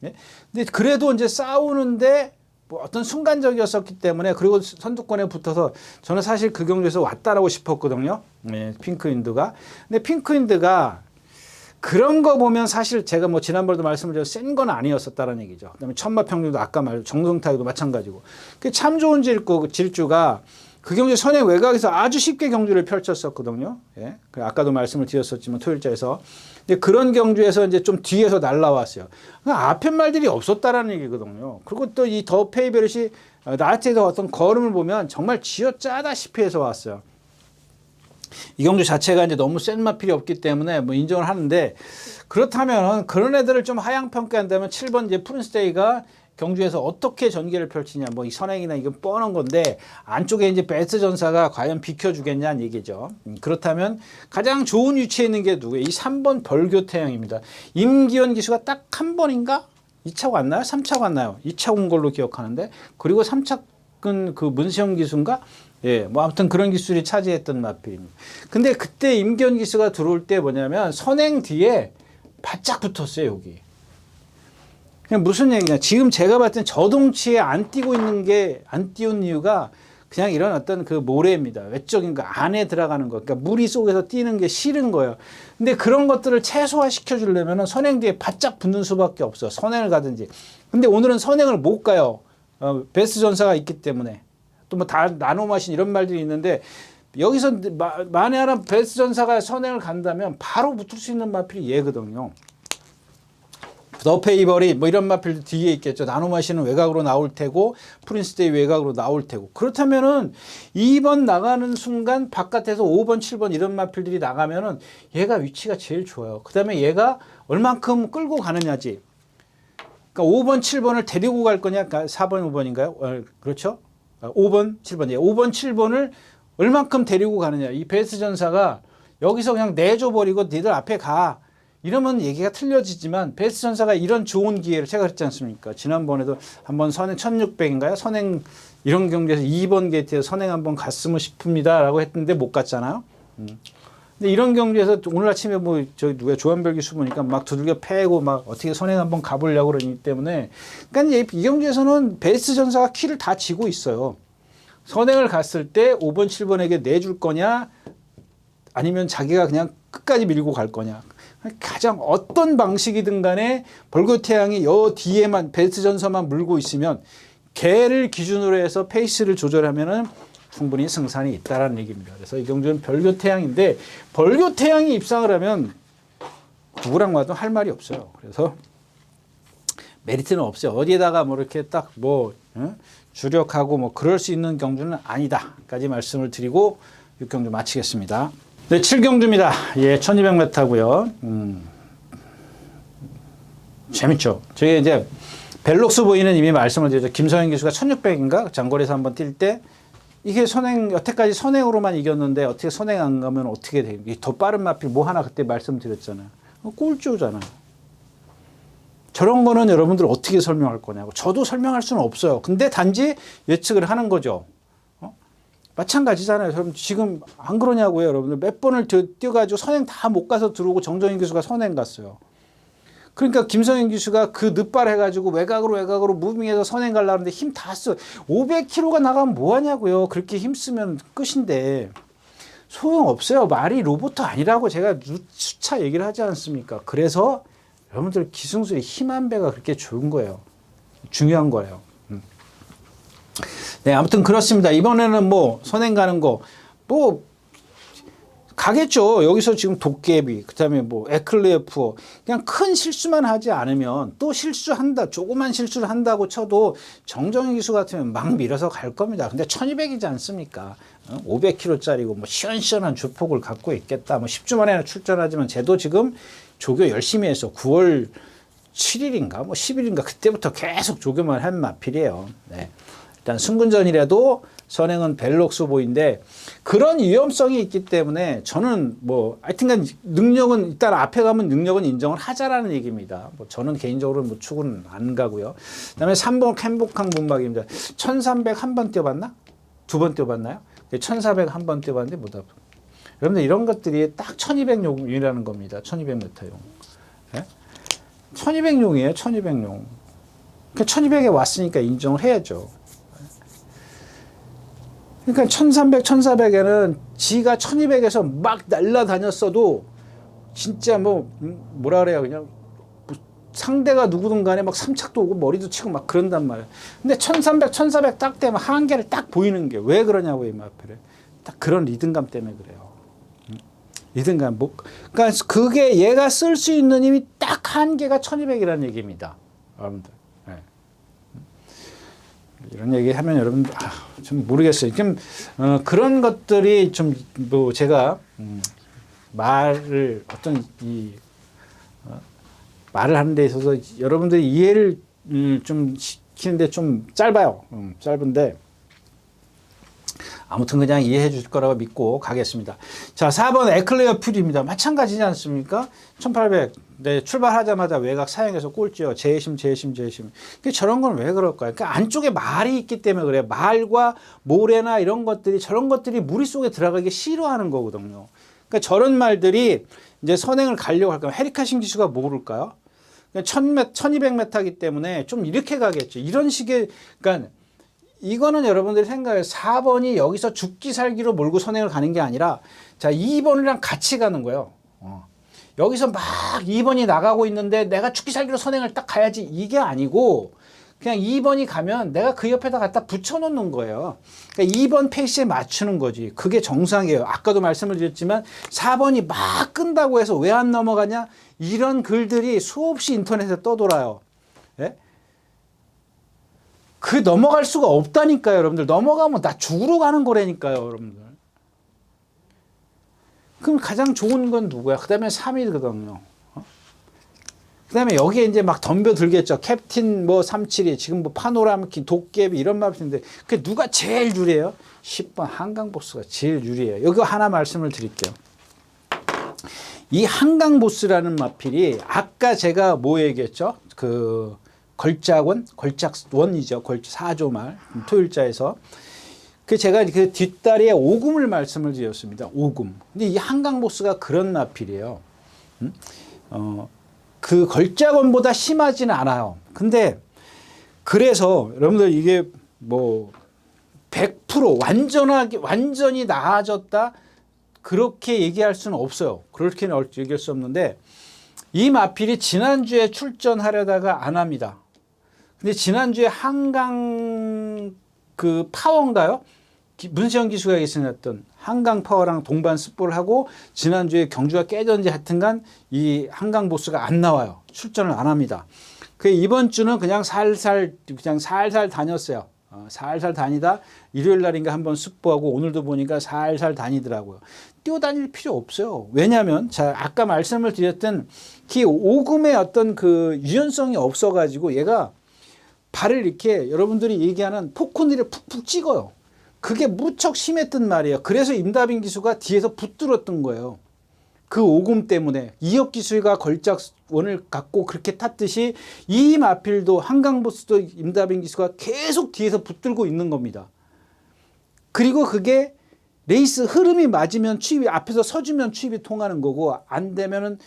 예? 근데 그래도 이제 싸우는데 뭐 어떤 순간적이었었기 때문에 그리고 선두권에 붙어서 저는 사실 그 경기에서 왔다라고 싶었거든요. 예, 핑크인드가. 근데 핑크인드가 그런 거 보면 사실 제가 뭐 지난번에도 말씀을 드렸 센 건 아니었었다는 얘기죠. 그다음에 천마 평균도 아까 말 정성타이도 마찬가지고. 그 참 좋은 질주가 그 경기 선행 외곽에서 아주 쉽게 경주를 펼쳤었거든요. 예. 아까도 말씀을 드렸었지만 토요일자에서. 근데 그런 경주에서 이제 좀 뒤에서 날라왔어요. 그러니까 앞에 말들이 없었다라는 얘기거든요. 그리고 또 이 더 페이베르시 나한테도 어떤 걸음을 보면 정말 쥐어짜다시피 해서 왔어요. 이 경주 자체가 이제 너무 센 마필이 없기 때문에 뭐 인정을 하는데 그렇다면 그런 애들을 좀 하향 평가한다면 7번 이제 프린스데이가 경주에서 어떻게 전개를 펼치냐 뭐 이 선행이나 이건 뻔한 건데 안쪽에 이제 베스 전사가 과연 비켜주겠냐는 얘기죠. 그렇다면 가장 좋은 위치에 있는 게 누구예요? 이 3번 벌교태양입니다. 임기현 기수가 딱 한 번인가? 2차 왔나요? 3차 왔나요? 2차 온 걸로 기억하는데 그리고 3차는 그 문세영 기수인가? 예, 뭐 아무튼 그런 기술이 차지했던 마필입니다. 근데 그때 임기현 기수가 들어올 때 뭐냐면 선행 뒤에 바짝 붙었어요, 여기. 그냥 무슨 얘기냐. 지금 제가 봤을 땐 저동치에 안 띄고 있는 게 안 띄운 이유가 그냥 이런 어떤 그 모래입니다. 외적인 거 안에 들어가는 거. 그러니까 무리 속에서 뛰는 게 싫은 거예요. 근데 그런 것들을 최소화시켜 주려면 선행 뒤에 바짝 붙는 수밖에 없어. 선행을 가든지. 근데 오늘은 선행을 못 가요. 베스 전사가 있기 때문에. 또 뭐 다 나노마신 이런 말들이 있는데 여기서 만에 하나 베스 전사가 선행을 간다면 바로 붙을 수 있는 마필이 얘거든요. 더 페이버리 뭐 이런 마필도 뒤에 있겠죠. 나노마신은 외곽으로 나올 테고 프린스데이 외곽으로 나올 테고 그렇다면은 2번 나가는 순간 바깥에서 5번 7번 이런 마필들이 나가면은 얘가 위치가 제일 좋아요. 그 다음에 얘가 얼만큼 끌고 가느냐지. 그러니까 5번 7번을 데리고 갈 거냐 4번 5번인가요? 그렇죠? 5번 7번 5번 7번을 얼만큼 데리고 가느냐. 이 베스 전사가 여기서 그냥 내줘버리고 니들 앞에 가 이러면 얘기가 틀려지지만 베스 전사가 이런 좋은 기회를 제가 그랬지 않습니까? 지난번에도 한번 선행 1600인가요? 선행 이런 경기에서 2번 게이트에서 선행 한번 갔으면 싶습니다 라고 했는데 못 갔잖아요. 근데 이런 경기에서 오늘 아침에 뭐 저기 누가 조한별 기수 보니까 막 두들겨 패고 막 어떻게 선행 한번 가보려고 그러기 때문에 그러니까 이 경기에서는 베스 전사가 키를 다 쥐고 있어요. 선행을 갔을 때 5번 7번에게 내줄 거냐 아니면 자기가 그냥 끝까지 밀고 갈 거냐. 가장 어떤 방식이든 간에 벌교태양이 여 뒤에만 베스 전사만 물고 있으면 걔를 기준으로 해서 페이스를 조절하면은 충분히 승산이 있다라는 얘기입니다. 그래서 이 경주는 벌교태양인데 벌교태양이 입상을 하면 누구랑 와도 할 말이 없어요. 그래서 메리트는 없어요. 어디에다가 뭐 이렇게 딱 뭐 주력하고 뭐 그럴 수 있는 경주는 아니다까지 말씀을 드리고 6경주 마치겠습니다. 네, 7경주입니다. 예, 1200m고요. 재밌죠. 저희 이제 벨록스 보이는 이미 말씀을 드렸죠. 김성현 기수가 1600인가 장거리에서 한번 뛸 때 이게 선행 여태까지 선행으로만 이겼는데 어떻게 선행 안 가면 어떻게 돼? 더 빠른 마필 뭐 하나 그때 말씀드렸잖아요. 꼴찌잖아요. 저런 거는 여러분들 어떻게 설명할 거냐고. 저도 설명할 수는 없어요. 근데 단지 예측을 하는 거죠. 마찬가지잖아요. 여러분 지금 안 그러냐고요. 여러분들 몇 번을 뛰어가지고 선행 다 못 가서 들어오고 정정인 기수가 선행 갔어요. 그러니까 김성현 기수가 그 늦발 해가지고 외곽으로 무빙해서 선행 가려는데 힘 다 써. 500km가 나가면 뭐하냐고요. 그렇게 힘쓰면 끝인데 소용없어요. 말이 로봇 아니라고 제가 수차 얘기를 하지 않습니까? 그래서 여러분들 기승술의 힘 한 배가 그렇게 좋은 거예요. 중요한 거예요. 네, 아무튼 그렇습니다. 이번에는 뭐 선행 가는 거 뭐 가겠죠. 여기서 지금 도깨비, 그다음에 뭐 에클레프 그냥 큰 실수만 하지 않으면 또 실수한다. 조그만 실수를 한다고 쳐도 정정희 기수 같으면 막 밀어서 갈 겁니다. 근데 1200이지 않습니까? 500kg짜리고 뭐 시원시원한 주폭을 갖고 있겠다. 뭐 10주 만에 출전하지만 쟤도 지금 조교 열심히 해서 9월 7일인가 뭐 10일인가 그때부터 계속 조교만 한 마필이에요. 네. 일단 승근전이라도 선행은 벨록스 보인데 그런 위험성이 있기 때문에 저는 뭐 하여튼간 능력은 일단 앞에 가면 능력은 인정을 하자라는 얘기입니다. 뭐 저는 개인적으로 뭐 축은 안 가고요. 그다음에 3번 캠복항 문막입니다. 1300 한 번 뛰어봤나? 두 번 뛰어봤나요? 1400 한 번 뛰어봤는데 못 앞. 여러분들 이런 것들이 딱 1200용이라는 겁니다. 1200m용. 네? 1200용이에요. 1200용. 그러니까 1200에 왔으니까 인정을 해야죠. 그러니까 1300, 1400에는 지가 1200에서 막 날라다녔어도 진짜 뭐라 그래요. 그냥 상대가 누구든 간에 막 삼착도 오고 머리도 치고 막 그런단 말이에요. 근데 1300, 1400 딱 되면 한계를 딱 보이는 게 왜 그러냐고요. 이 마필에. 딱 그런 리듬감 때문에 그래요. 리듬감. 그러니까 그게 얘가 쓸 수 있는 힘이 딱 한계가 1200이라는 얘기입니다. 여러분들. 이런 얘기 하면 여러분 좀 모르겠어요. 좀 그런 것들이 좀 뭐 제가 말을 어떤 말을 하는 데 있어서 여러분들이 이해를 좀 시키는데 좀 짧아요. 짧은데 아무튼 그냥 이해해 줄 거라고 믿고 가겠습니다. 자, 4번 에클레어 퓨리입니다. 마찬가지지 않습니까? 1800. 네, 출발하자마자 외곽 사형에서 꼴찌요. 재심. 저런 건 왜 그럴까요? 그러니까 안쪽에 말이 있기 때문에 그래요. 말과 모래나 이런 것들이 저런 것들이 무리 속에 들어가기 싫어하는 거거든요. 그러니까 저런 말들이 이제 선행을 가려고 할까요? 헤리카신 기수가 모를까요? 1200m이기 때문에 좀 이렇게 가겠죠. 이런 식의, 그러니까 이거는 여러분들이 생각해 4번이 여기서 죽기 살기로 몰고 선행을 가는 게 아니라 자 2번이랑 같이 가는 거예요. 여기서 막 2번이 나가고 있는데 내가 죽기 살기로 선행을 딱 가야지 이게 아니고 그냥 2번이 가면 내가 그 옆에다 갖다 붙여놓는 거예요. 그러니까 2번 페이스에 맞추는 거지. 그게 정상이에요. 아까도 말씀을 드렸지만 4번이 막 끈다고 해서 왜 안 넘어가냐? 이런 글들이 수없이 인터넷에 떠돌아요. 예? 그 넘어갈 수가 없다니까요, 여러분들. 넘어가면 나 죽으러 가는 거라니까요, 여러분들. 그럼 가장 좋은 건 누구야? 그 다음에 3위거든요. 그 다음에 여기에 이제 막 덤벼들겠죠. 캡틴 뭐 372, 지금 뭐 파노라마키, 도깨비 이런 말인데, 그 누가 제일 유리해요? 10번 한강보스가 제일 유리해요. 여기 하나 말씀을 드릴게요. 이 한강보스라는 마필이 아까 제가 뭐 얘기했죠? 그 걸작원이죠. 4조 말 토일자에서 그 제가 그 뒷다리에 오금을 말씀을 드렸습니다. 오금. 근데 이 한강보스가 그런 마필이에요. 그 걸작원보다 심하지는 않아요. 근데 그래서 여러분들 이게 뭐 100% 완전히 나아졌다 그렇게 얘기할 수는 없어요. 그렇게는 얘기할 수 없는데 이 마필이 지난주에 출전하려다가 안 합니다. 근데 지난주에 한강 그 파워인가요? 문세영 기수가 계승했던 한강 파워랑 동반 스포를 하고 지난주에 경주가 깨졌는지 하여튼간 이 한강 보스가 안 나와요. 출전을 안 합니다. 그 이번 주는 그냥 살살 다녔어요. 살살 다니다 일요일 날인가 한번 스포하고 오늘도 보니까 살살 다니더라고요. 뛰어다닐 필요 없어요. 왜냐하면 자 아까 말씀을 드렸던 키 오금의 어떤 그 유연성이 없어가지고 얘가 발을 이렇게 여러분들이 얘기하는 포크니를 푹푹 찍어요. 그게 무척 심했단 말이에요. 그래서 임다빈 기수가 뒤에서 붙들었던 거예요. 그 오금 때문에 이혁 기수가 걸작원을 갖고 그렇게 탔듯이 이 마필도 한강보스도 임다빈 기수가 계속 뒤에서 붙들고 있는 겁니다. 그리고 그게 레이스 흐름이 맞으면 추입이 앞에서 서주면 추입이 통하는 거고 안 되면은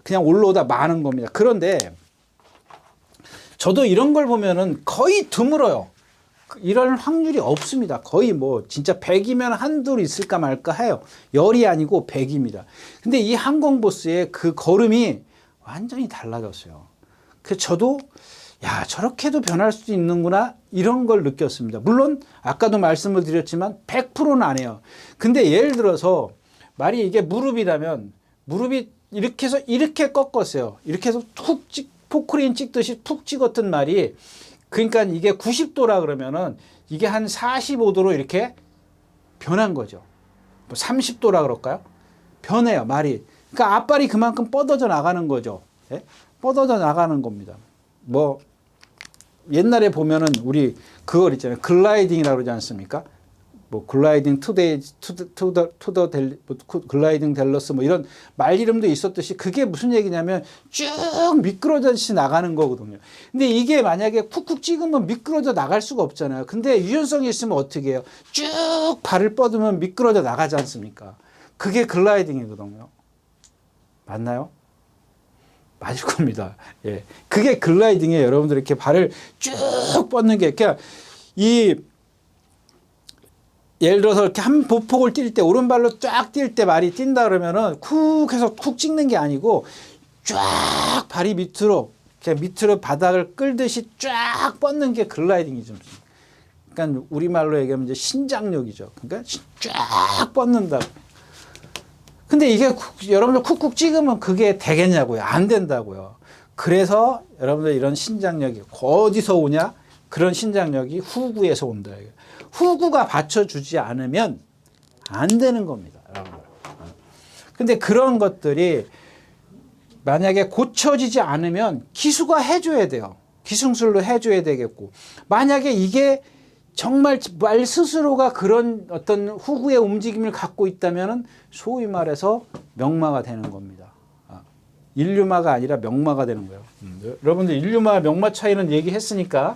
그냥 올라오다 마는 겁니다. 그런데 저도 이런 걸 보면은 거의 드물어요. 이럴 확률이 없습니다. 거의 뭐 진짜 100이면 한둘 있을까 말까 해요. 열이 아니고 100입니다. 근데 이 항공보스의 그 걸음이 완전히 달라졌어요. 그래서 저도 야 저렇게도 변할 수도 있는구나 이런 걸 느꼈습니다. 물론 아까도 말씀을 드렸지만 100%는 안 해요. 근데 예를 들어서 말이 이게 무릎이라면 무릎이 이렇게 해서 이렇게 꺾었어요. 이렇게 해서 포크레인 찍듯이 푹 찍었던 말이 그러니까 이게 90도라 그러면은 이게 한 45도로 이렇게 변한 거죠. 뭐 30도라 그럴까요? 변해요, 말이. 그러니까 앞발이 그만큼 뻗어져 나가는 거죠. 예? 뻗어져 나가는 겁니다. 뭐 옛날에 보면은 우리 그걸 있잖아요. 글라이딩이라고 그러지 않습니까? 뭐 글라이딩 글라이딩 델러스 뭐 이런 말 이름도 있었듯이 그게 무슨 얘기냐면 쭉 미끄러져서 나가는 거거든요. 근데 이게 만약에 쿡쿡 찍으면 미끄러져 나갈 수가 없잖아요. 근데 유연성이 있으면 어떻게 해요? 쭉 발을 뻗으면 미끄러져 나가지 않습니까? 그게 글라이딩이거든요. 맞나요? 맞을 겁니다. 예. 그게 글라이딩이에요. 여러분들 이렇게 발을 쭉 뻗는 게 그냥 예를 들어서 이렇게 한 보폭을 뛸 때 오른발로 쫙 뛸 때 말이 뛴다 그러면은 쿡 해서 쿡 찍는 게 아니고 쫙 발이 밑으로 그냥 밑으로 바닥을 끌듯이 쫙 뻗는 게 글라이딩이죠. 그러니까 우리말로 얘기하면 이제 신장력이죠. 그러니까 쫙 뻗는다. 근데 이게 여러분들 쿡쿡 찍으면 그게 되겠냐고요. 안 된다고요. 그래서 여러분들 이런 신장력이 어디서 오냐? 그런 신장력이 후구에서 온다. 후구가 받쳐주지 않으면 안 되는 겁니다. 여러분들. 근데 그런 것들이 만약에 고쳐지지 않으면 기수가 해줘야 돼요. 기승술로 해줘야 되겠고. 만약에 이게 정말 말 스스로가 그런 어떤 후구의 움직임을 갖고 있다면 소위 말해서 명마가 되는 겁니다. 인류마가 아니라 명마가 되는 거예요. 여러분들 인류마 명마 차이는 얘기했으니까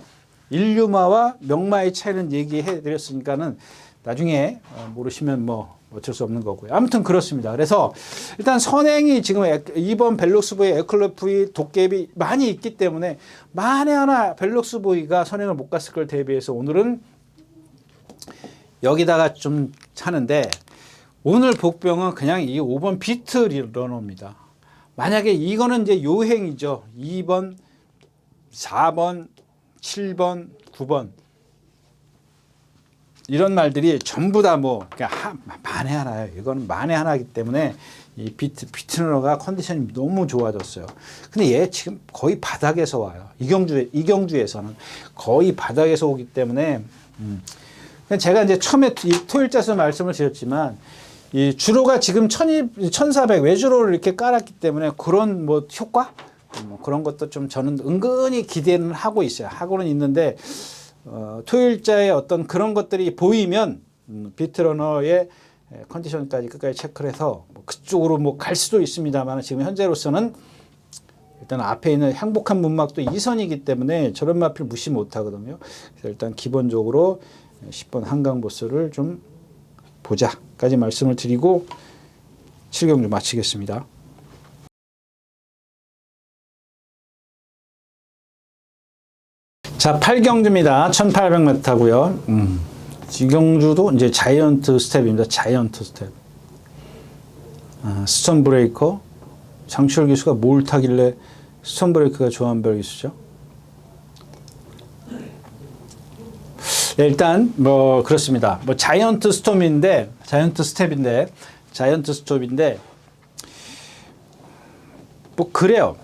인류마와 명마의 차이는 얘기해 드렸으니까는 나중에 모르시면 뭐 어쩔 수 없는 거고요. 아무튼 그렇습니다. 그래서 일단 선행이 지금 2번 벨록스부의 에클로프의 도깨비 많이 있기 때문에 만에 하나 벨록스부이가 선행을 못 갔을 걸 대비해서 오늘은 여기다가 좀 하는데 오늘 복병은 그냥 이 5번 비트 러너입니다. 만약에 이거는 이제 요행이죠. 2번, 4번, 7번, 9번 이런 말들이 전부 다 뭐 만에 하나예요. 이거는 만에 하나이기 때문에 이 비트너가 컨디션이 너무 좋아졌어요. 근데 얘 지금 거의 바닥에서 와요. 이경주에서는 거의 바닥에서 오기 때문에 제가 이제 처음에 토일자에서 말씀을 드렸지만 이 주로가 지금 1400 외주로를 이렇게 깔았기 때문에 그런 뭐 효과 뭐 그런 것도 좀 저는 은근히 기대는 하고 있어요. 하고는 있는데 토일자의 어떤 그런 것들이 보이면 비트러너의 컨디션까지 끝까지 체크를 해서 뭐 그쪽으로 뭐 갈 수도 있습니다만 지금 현재로서는 일단 앞에 있는 행복한 문막도 2선이기 때문에 저런 마필 무시 못 하거든요. 그래서 일단 기본적으로 10번 한강보스를 좀 보자까지 말씀을 드리고 7경주 마치겠습니다. 자, 8경주입니다. 1800m고요. 지경주도 이제 자이언트 스텝입니다. 자이언트 스텝. 스톤 브레이커. 장철 기수가 뭘 타길래 스톤 브레이커가 조한별 기수죠? 네, 일단 뭐 그렇습니다. 뭐 자이언트 스톱인데 뭐 그래요.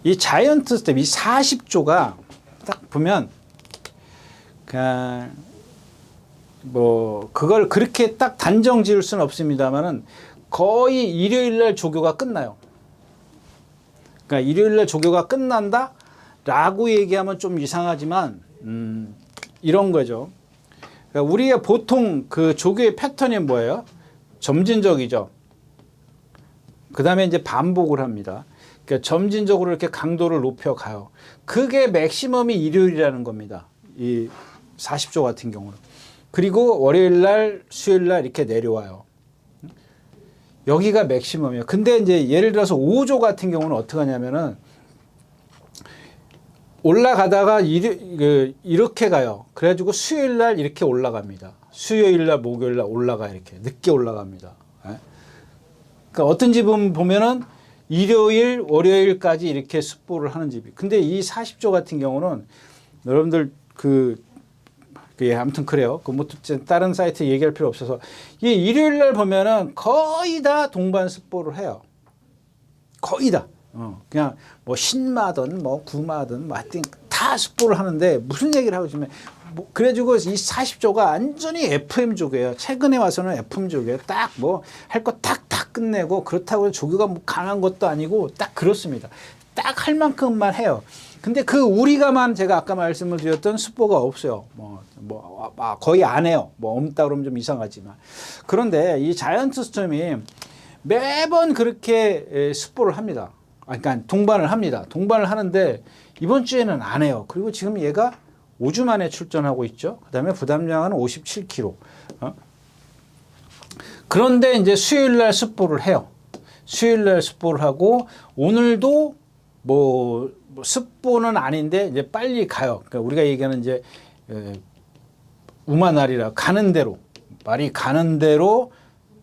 이 자이언트 스텝 이 40조가 딱 보면 그냥 뭐 그걸 그렇게 딱 단정 지을 수는 없습니다만은 거의 일요일날 조교가 끝나요. 그러니까 일요일날 조교가 끝난다라고 얘기하면 좀 이상하지만 이런 거죠. 그러니까 우리가 보통 그 조교의 패턴이 뭐예요? 점진적이죠. 그 다음에 이제 반복을 합니다. 그러니까 점진적으로 이렇게 강도를 높여가요. 그게 맥시멈이 일요일이라는 겁니다. 이 40조 같은 경우는. 그리고 월요일날, 수요일날 이렇게 내려와요. 여기가 맥시멈이에요. 근데 이제 예를 들어서 5조 같은 경우는 어떻게 하냐면은 올라가다가 이렇게 가요. 그래가지고 수요일날 이렇게 올라갑니다. 수요일날, 목요일날 올라가 이렇게 늦게 올라갑니다. 그러니까 어떤 집은 보면은 일요일, 월요일까지 이렇게 습보를 하는 집이. 근데 이 40조 같은 경우는 여러분들 그 예, 아무튼 그래요. 그 뭐 다른 사이트 얘기할 필요 없어서 이 일요일 날 보면은 거의 다 동반 습보를 해요. 거의 다. 그냥 뭐 신마든 뭐 구마든 뭐 하여튼 다 습보를 하는데 무슨 얘기를 하고 있으면 뭐 그래가지고 이 40조가 완전히 FM족이에요. 최근에 와서는 FM족이에요. 딱 뭐 할 거 탁탁 끝내고 그렇다고 조교가 뭐 강한 것도 아니고 딱 그렇습니다. 딱 할 만큼만 해요. 근데 그 우리가만 제가 아까 말씀을 드렸던 습보가 없어요. 거의 안 해요. 뭐 없다 그러면 좀 이상하지만. 그런데 이 자이언트 스톰이 매번 그렇게 습보를 합니다. 그러니까 동반을 합니다. 동반을 하는데 이번 주에는 안 해요. 그리고 지금 얘가 5주 만에 출전하고 있죠. 그다음에 부담량은 57kg. 그런데 이제 수요일 날 습보를 해요. 수요일 날 습보를 하고 오늘도 뭐 습보는 아닌데 이제 빨리 가요. 그러니까 우리가 얘기하는 이제 우마날이라 가는 대로 말이 가는 대로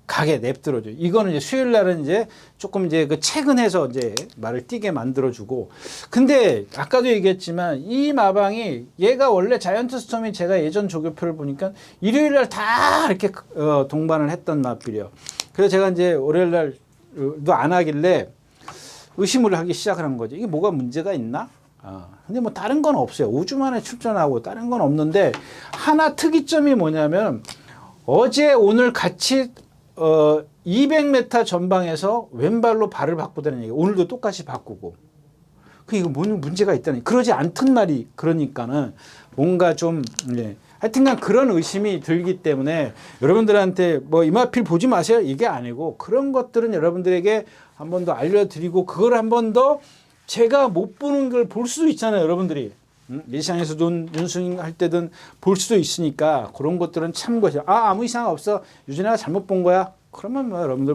가게 냅들어줘. 이거는 이제 수요일 날은 이제 조금 이제 그 최근해서 이제 말을 띄게 만들어주고. 근데 아까도 얘기했지만 이 마방이 얘가 원래 자이언트 스톰이 제가 예전 조교표를 보니까 일요일 날 다 이렇게 동반을 했던 마필이에요. 그래서 제가 이제 월요일 날도 안 하길래 의심을 하기 시작하는 거죠. 이게 뭐가 문제가 있나? 근데 뭐 다른 건 없어요. 5주 만에 출전하고 다른 건 없는데 하나 특이점이 뭐냐면 어제 오늘 같이 200m 전방에서 왼발로 발을 바꾸다는 얘기. 오늘도 똑같이 바꾸고. 이거 뭔 문제가 있다니. 그러지 않던 날이 그러니까는 뭔가 좀 하여튼간 그런 의심이 들기 때문에 여러분들한테 뭐 이마필 보지 마세요 이게 아니고 그런 것들은 여러분들에게 한 번 더 알려드리고 그걸 한 번 더 제가 못 보는 걸 볼 수도 있잖아요 여러분들이. 일상에서 윤승 할 때든 볼 수도 있으니까 그런 것들은 참고해서 아무 이상 없어 유진아가 잘못 본 거야 그러면 뭐 여러분들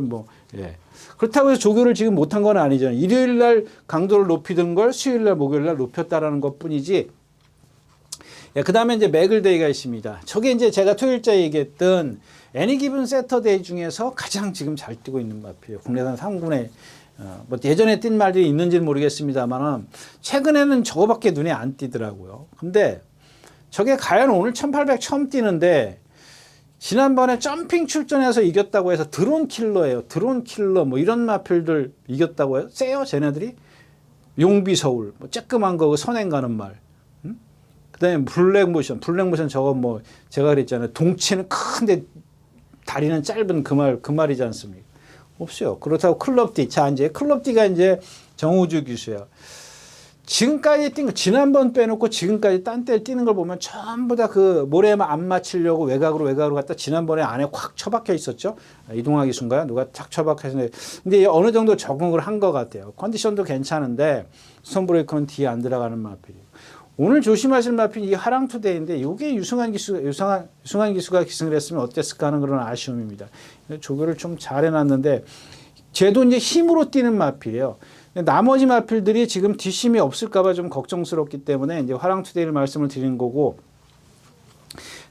그렇다고 해서 조교를 지금 못한 건 아니잖아요. 일요일 날 강도를 높이던 걸 수요일 날 목요일 날 높였다라는 것 뿐이지. 그 다음에 이제 매글데이가 있습니다. 저게 이제 제가 토요일째 얘기했던 애니 기븐 세터데이 중에서 가장 지금 잘 뛰고 있는 마필이에요. 국내산 3군에 뭐 예전에 뛴 말들이 있는지는 모르겠습니다만 최근에는 저거밖에 눈에 안 띄더라고요. 근데 저게 과연 오늘 1800 처음 뛰는데 지난번에 점핑 출전해서 이겼다고 해서 드론 킬러예요. 드론 킬러 뭐 이런 마필들 이겼다고 해요. 세요 쟤네들이. 용비 서울 뭐 쬐끄만 거 선행 가는 말. 그다음에 블랙모션 저거 뭐 제가 그랬잖아요. 동치는 큰데 다리는 짧은 그 말이지 않습니까? 없어요. 그렇다고 클럽디. 자, 이제 클럽디가 이제 정우주 기수예요. 지금까지 뛴 거, 지난번 빼놓고 지금까지 딴 때 뛰는 걸 보면 전부 다 그 모래만 안 맞추려고 외곽으로 갔다 지난번에 안에 확 처박혀 있었죠. 이동하 기수인가요? 누가 착 처박혀서. 근데 어느 정도 적응을 한 것 같아요. 컨디션도 괜찮은데 스톤브레이커는 뒤에 안 들어가는 마필이에요. 오늘 조심하실 마필 이 하랑투데이인데 이게 유승환 기수가 기승을 했으면 어땠을까 하는 그런 아쉬움입니다. 조교를 좀 잘 해놨는데 쟤도 이제 힘으로 뛰는 마필이에요. 나머지 마필들이 지금 뒷심이 없을까봐 좀 걱정스럽기 때문에 이제 화랑투데이를 말씀을 드리는 거고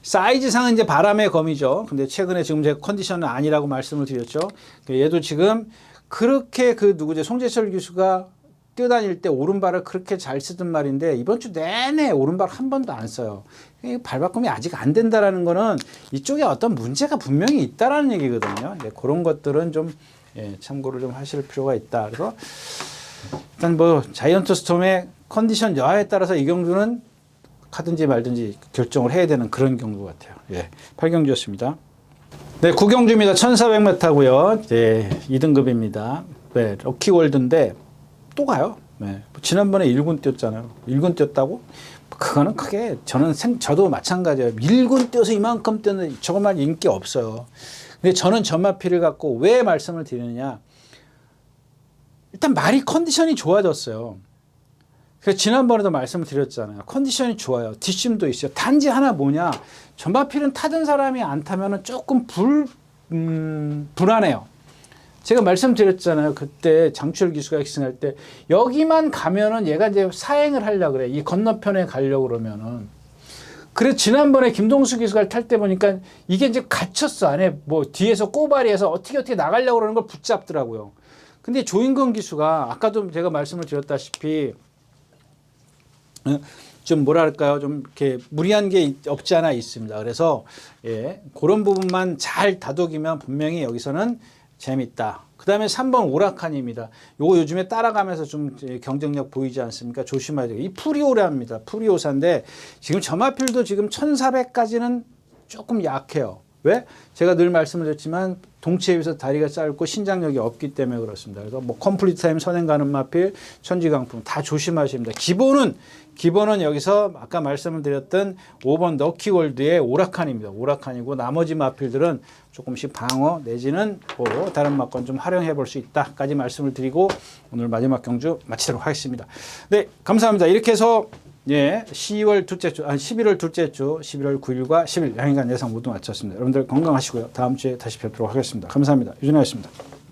사이즈상은 이제 바람의 검이죠. 근데 최근에 지금 제가 컨디션은 아니라고 말씀을 드렸죠. 얘도 지금 그렇게 송재철 기수가 뛰어다닐 때 오른발을 그렇게 잘 쓰던 말인데 이번 주 내내 오른발 한 번도 안 써요. 발바꿈이 아직 안 된다라는 거는 이쪽에 어떤 문제가 분명히 있다라는 얘기거든요. 그런 것들은 좀 참고를 좀 하실 필요가 있다. 그래서 일단 뭐 자이언트 스톰의 컨디션 여하에 따라서 이 경주는 가든지 말든지 결정을 해야 되는 그런 경주 같아요. 8경주였습니다. 네, 9경주입니다. 1400m고요. 2등급입니다. 럭키월드인데 또 가요. 지난번에 1군 뛰었잖아요. 1군 뛰었다고? 그거는 크게 저도 마찬가지예요. 1군 뛰어서 이만큼 뛰었는데 저것만 인기 없어요. 근데 저는 전마피를 갖고 왜 말씀을 드리느냐. 일단 말이 컨디션이 좋아졌어요. 그래서 지난번에도 말씀을 드렸잖아요. 컨디션이 좋아요. 뒷심도 있어요. 단지 하나 뭐냐. 전마필은 타던 사람이 안 타면 조금 불안해요. 제가 말씀드렸잖아요. 그때 장추열 기수가 기승할 때 여기만 가면은 얘가 이제 사행을 하려고 그래. 이 건너편에 가려고 그러면은. 그래서 지난번에 김동수 기수가 탈 때 보니까 이게 이제 갇혔어. 안에 뭐 뒤에서 꼬발이에서 어떻게 나가려고 그러는 걸 붙잡더라고요. 근데 조인건 기수가 아까도 제가 말씀을 드렸다시피 좀 뭐랄까요, 좀 이렇게 무리한 게 없지 않아 있습니다. 그래서 예, 그런 부분만 잘 다독이면 분명히 여기서는 재밌다. 그 다음에 3번 오라칸입니다. 요거 요즘에 따라가면서 좀 경쟁력 보이지 않습니까? 조심해야 돼요. 이 프리오라입니다. 프리오사인데 지금 점화필도 지금 1400까지는 조금 약해요. 왜? 제가 늘 말씀을 드렸지만 동치에 비해서 다리가 짧고 신장력이 없기 때문에 그렇습니다. 그래서 뭐 컴플리트 타임 선행 가는 마필, 천지강풍 다 조심하셔야 됩니다. 기본은 여기서 아까 말씀을 드렸던 5번 럭키월드의 오라칸입니다. 오라칸이고 나머지 마필들은 조금씩 방어 내지는 뭐 다른 막건 좀 활용해 볼 수 있다까지 말씀을 드리고 오늘 마지막 경주 마치도록 하겠습니다. 네, 감사합니다. 이렇게 해서 예, 11월 둘째 주, 11월 9일과 10일 양일간 예상 모두 마쳤습니다. 여러분들 건강하시고요. 다음 주에 다시 뵙도록 하겠습니다. 감사합니다. 유준하였습니다.